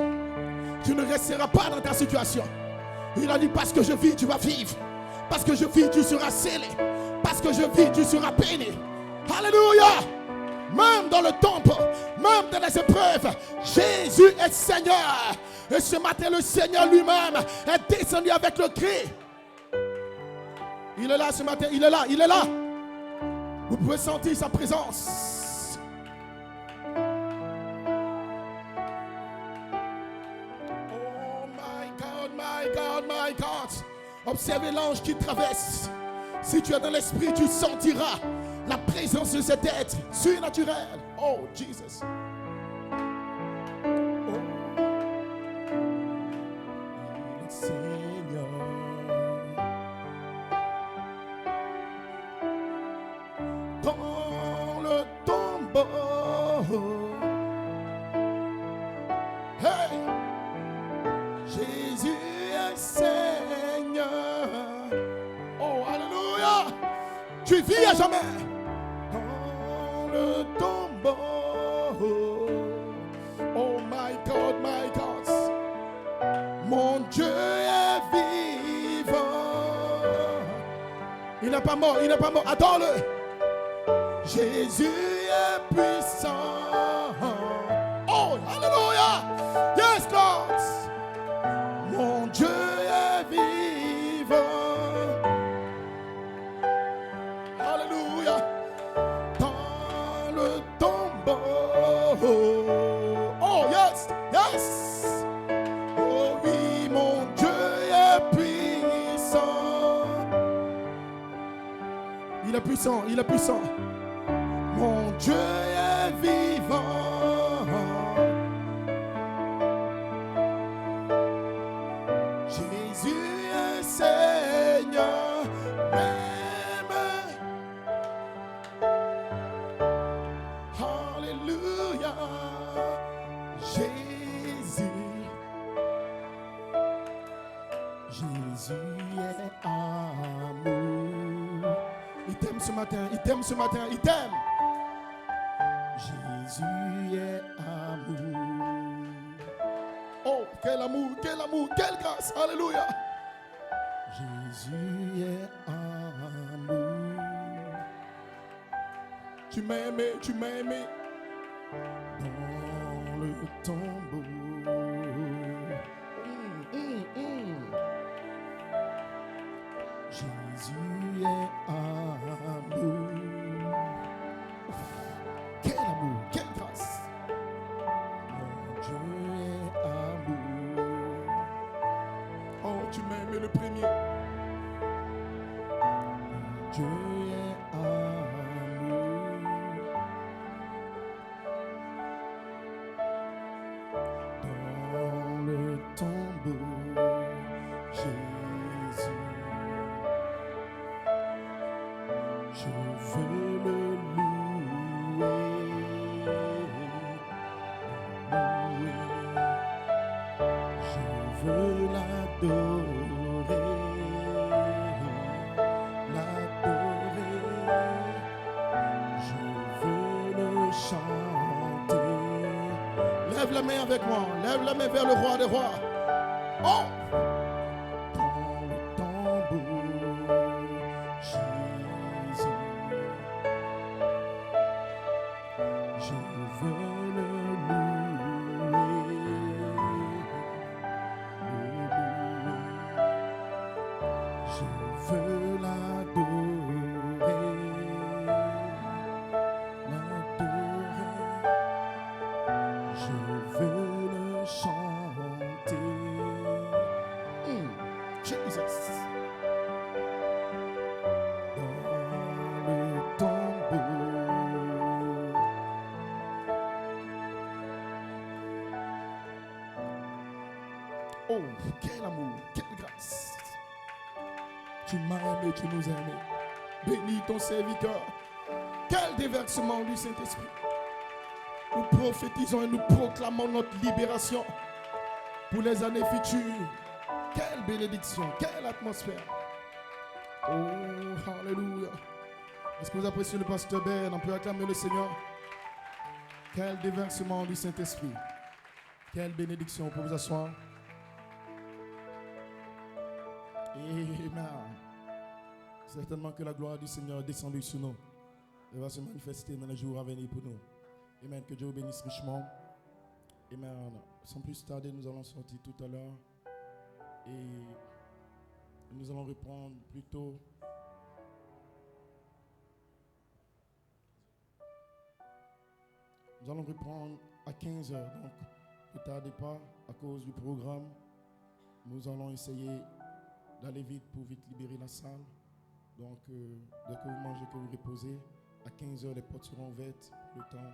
Tu ne resteras pas dans ta situation. Il a dit, parce que je vis, tu vas vivre. Parce que je vis, tu seras scellé. Parce que je vis, tu seras béni. Alléluia. Même dans le temple, même dans les épreuves, Jésus est Seigneur. Et ce matin, le Seigneur lui-même est descendu avec le cri. Il est là ce matin, il est là, il est là. Vous pouvez sentir sa présence. Oh my God, my God, my God. Observez l'ange qui traverse. Si tu es dans l'esprit, tu sentiras la présence de cet être surnaturel. Oh, Jesus. Oh, le Seigneur. Dans le tombeau. Hey! Jésus est Seigneur. Oh, alléluia. Tu vis à jamais. Le tombeau. Oh my God, my God. Mon Dieu est vivant. Il n'est pas mort, il n'est pas mort. Attends-le. Jésus est puissant. Oh, alléluia. Yes, God. Mon Dieu est vivant. Alléluia. Oh, yes, yes. Oh oui, mon Dieu est puissant. Il est puissant, il est puissant. Mon Dieu est vivant. Jésus est Seigneur. Alléluia. Jésus. Jésus est amour. Il t'aime ce matin, il t'aime ce matin, il t'aime. Jésus est amour. Oh, quel amour, quelle grâce. Alléluia. Jésus est amour. Tu m'as aimé, tu m'as aimé. Dans le tombeau. Jésus est amour. Quel amour, quelle grâce. Mon Dieu est amour. Oh, tu m'as aimé le premier. Mon Dieu est amour. Dans le tombeau, Jésus Je veux le louer. Je veux l'adorer. Je veux le chanter. Lève la main avec moi. Lève la main vers le roi des rois. Oh! Prends le tambour, Jésus. Je veux le louer. Je veux l'adorer. Je veux le chanter. Jesus. Dans le tambour. Oh, quel amour, quelle grâce. Tu m'as aimé, tu nous as aimés. Bénis ton serviteur. Quel déversement du Saint-Esprit. Nous prophétisons et nous proclamons notre libération pour les années futures. Quelle bénédiction, quelle atmosphère. Oh, alléluia. Est-ce que vous appréciez le pasteur Ben? On peut acclamer le Seigneur. Quel déversement du Saint-Esprit. Quelle bénédiction. Vous pouvez vous asseoir. Amen. Certainement que la gloire du Seigneur est descendue sur nous. Elle va se manifester dans les jours à venir pour nous. Amen. Que Dieu vous bénisse richement. Amen. Sans plus tarder, nous allons sortir tout à l'heure. Et nous allons reprendre plutôt. Nous allons reprendre à 15h. Donc, ne tardez pas à cause du programme. Nous allons essayer d'aller vite pour vite libérer la salle. Donc, dès que vous mangez, que vous reposez, à 15h, les portes seront ouvertes. Le temps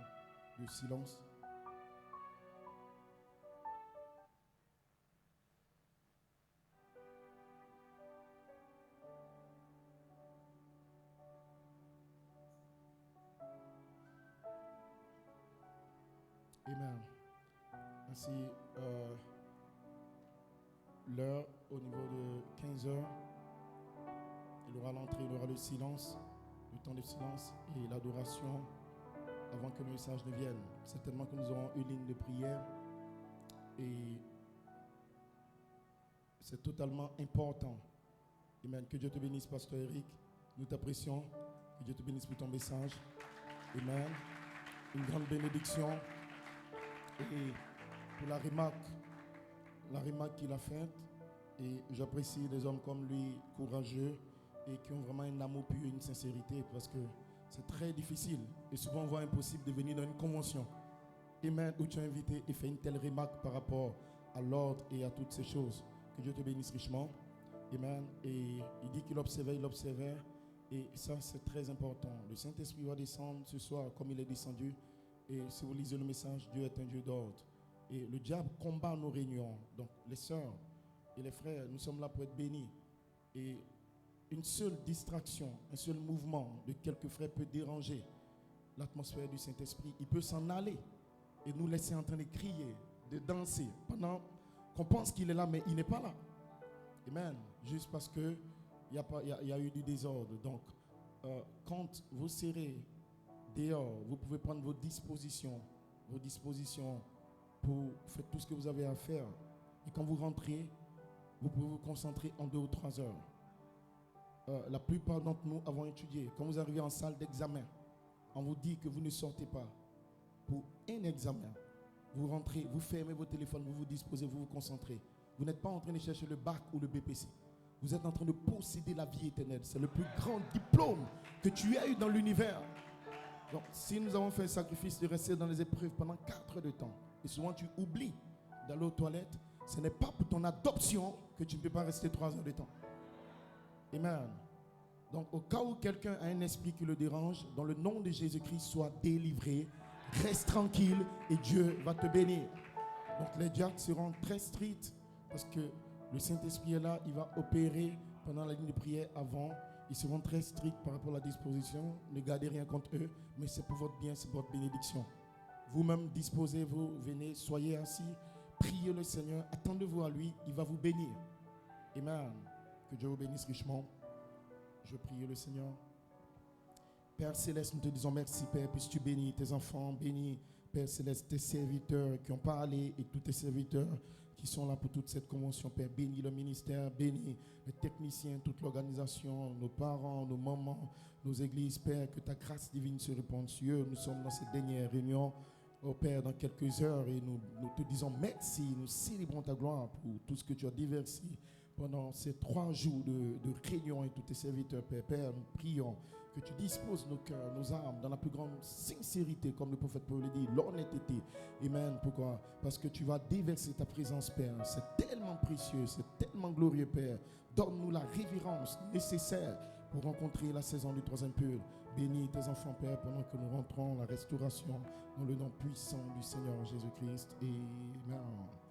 de silence. Amen. Ainsi, l'heure au niveau de 15h, il y aura l'entrée, il y aura le silence, le temps de silence et l'adoration avant que le message ne vienne. Certainement que nous aurons une ligne de prière et c'est totalement important. Amen. Que Dieu te bénisse, Pasteur Eric. Nous t'apprécions. Que Dieu te bénisse pour ton message. Amen. Une grande bénédiction. Et pour la remarque qu'il a faite, et j'apprécie des hommes comme lui, courageux, et qui ont vraiment un amour pur et une sincérité, parce que c'est très difficile, et souvent on voit impossible de venir dans une convention, amen, où tu es invité et fais une telle remarque par rapport à l'ordre et à toutes ces choses. Que Dieu te bénisse richement, amen. Et il dit qu'il observait, et ça c'est très important. Le Saint-Esprit va descendre ce soir comme il est descendu. Et si vous lisez le message, Dieu est un Dieu d'ordre. Et le diable combat nos réunions. Donc les sœurs et les frères, nous sommes là pour être bénis. Et une seule distraction, un seul mouvement de quelques frères peut déranger l'atmosphère du Saint-Esprit. Il peut s'en aller et nous laisser en train de crier, de danser, pendant qu'on pense qu'il est là, mais il n'est pas là. Amen. Juste parce qu'il y a eu du désordre. Donc, quand vous serez dehors, vous pouvez prendre vos dispositions pour faire tout ce que vous avez à faire. Et quand vous rentrez, vous pouvez vous concentrer en 2 ou 3 heures. La plupart d'entre nous avons étudié. Quand vous arrivez en salle d'examen, on vous dit que vous ne sortez pas pour un examen. Vous rentrez, vous fermez vos téléphones, vous vous disposez, vous vous concentrez. Vous n'êtes pas en train de chercher le bac ou le BPC. Vous êtes en train de posséder la vie éternelle. C'est le plus grand diplôme que tu aies eu dans l'univers. Donc, si nous avons fait le sacrifice de rester dans les épreuves pendant 4 heures de temps, et souvent tu oublies d'aller aux toilettes, ce n'est pas pour ton adoption que tu ne peux pas rester 3 heures de temps. Amen. Donc, au cas où quelqu'un a un esprit qui le dérange, dans le nom de Jésus-Christ, sois délivré, reste tranquille et Dieu va te bénir. Donc, les diacres seront très stricts parce que le Saint-Esprit est là, il va opérer pendant la ligne de prière avant Ils seront très stricts par rapport à la disposition. Ne gardez rien contre eux, mais c'est pour votre bien, c'est pour votre bénédiction. Vous-même, disposez-vous, venez, soyez assis, priez le Seigneur, attendez-vous à lui, il va vous bénir. Amen. Que Dieu vous bénisse richement. Je prie le Seigneur. Père Céleste, nous te disons merci, Père, puisque tu bénis tes enfants, bénis, Père Céleste, tes serviteurs qui ont parlé et tous tes serviteurs qui sont là pour toute cette convention, Père. Bénis le ministère, bénis les techniciens, toute l'organisation, nos parents, nos mamans, nos églises, Père, que ta grâce divine se répande sur eux. Nous sommes dans cette dernière réunion, oh Père, dans quelques heures, et nous te disons merci, nous célébrons ta gloire pour tout ce que tu as déversé pendant ces 3 jours de réunion et tous tes serviteurs, Père. Père, nous prions que tu disposes nos cœurs, nos âmes dans la plus grande sincérité, comme le prophète Paul le dit, l'honnêteté. Amen. Pourquoi? Parce que tu vas déverser ta présence, Père. C'est tellement précieux, c'est tellement glorieux, Père. Donne-nous la révérence nécessaire pour rencontrer la saison du 3e pur. Bénis tes enfants, Père, pendant que nous rentrons la restauration dans le nom puissant du Seigneur Jésus-Christ. Amen.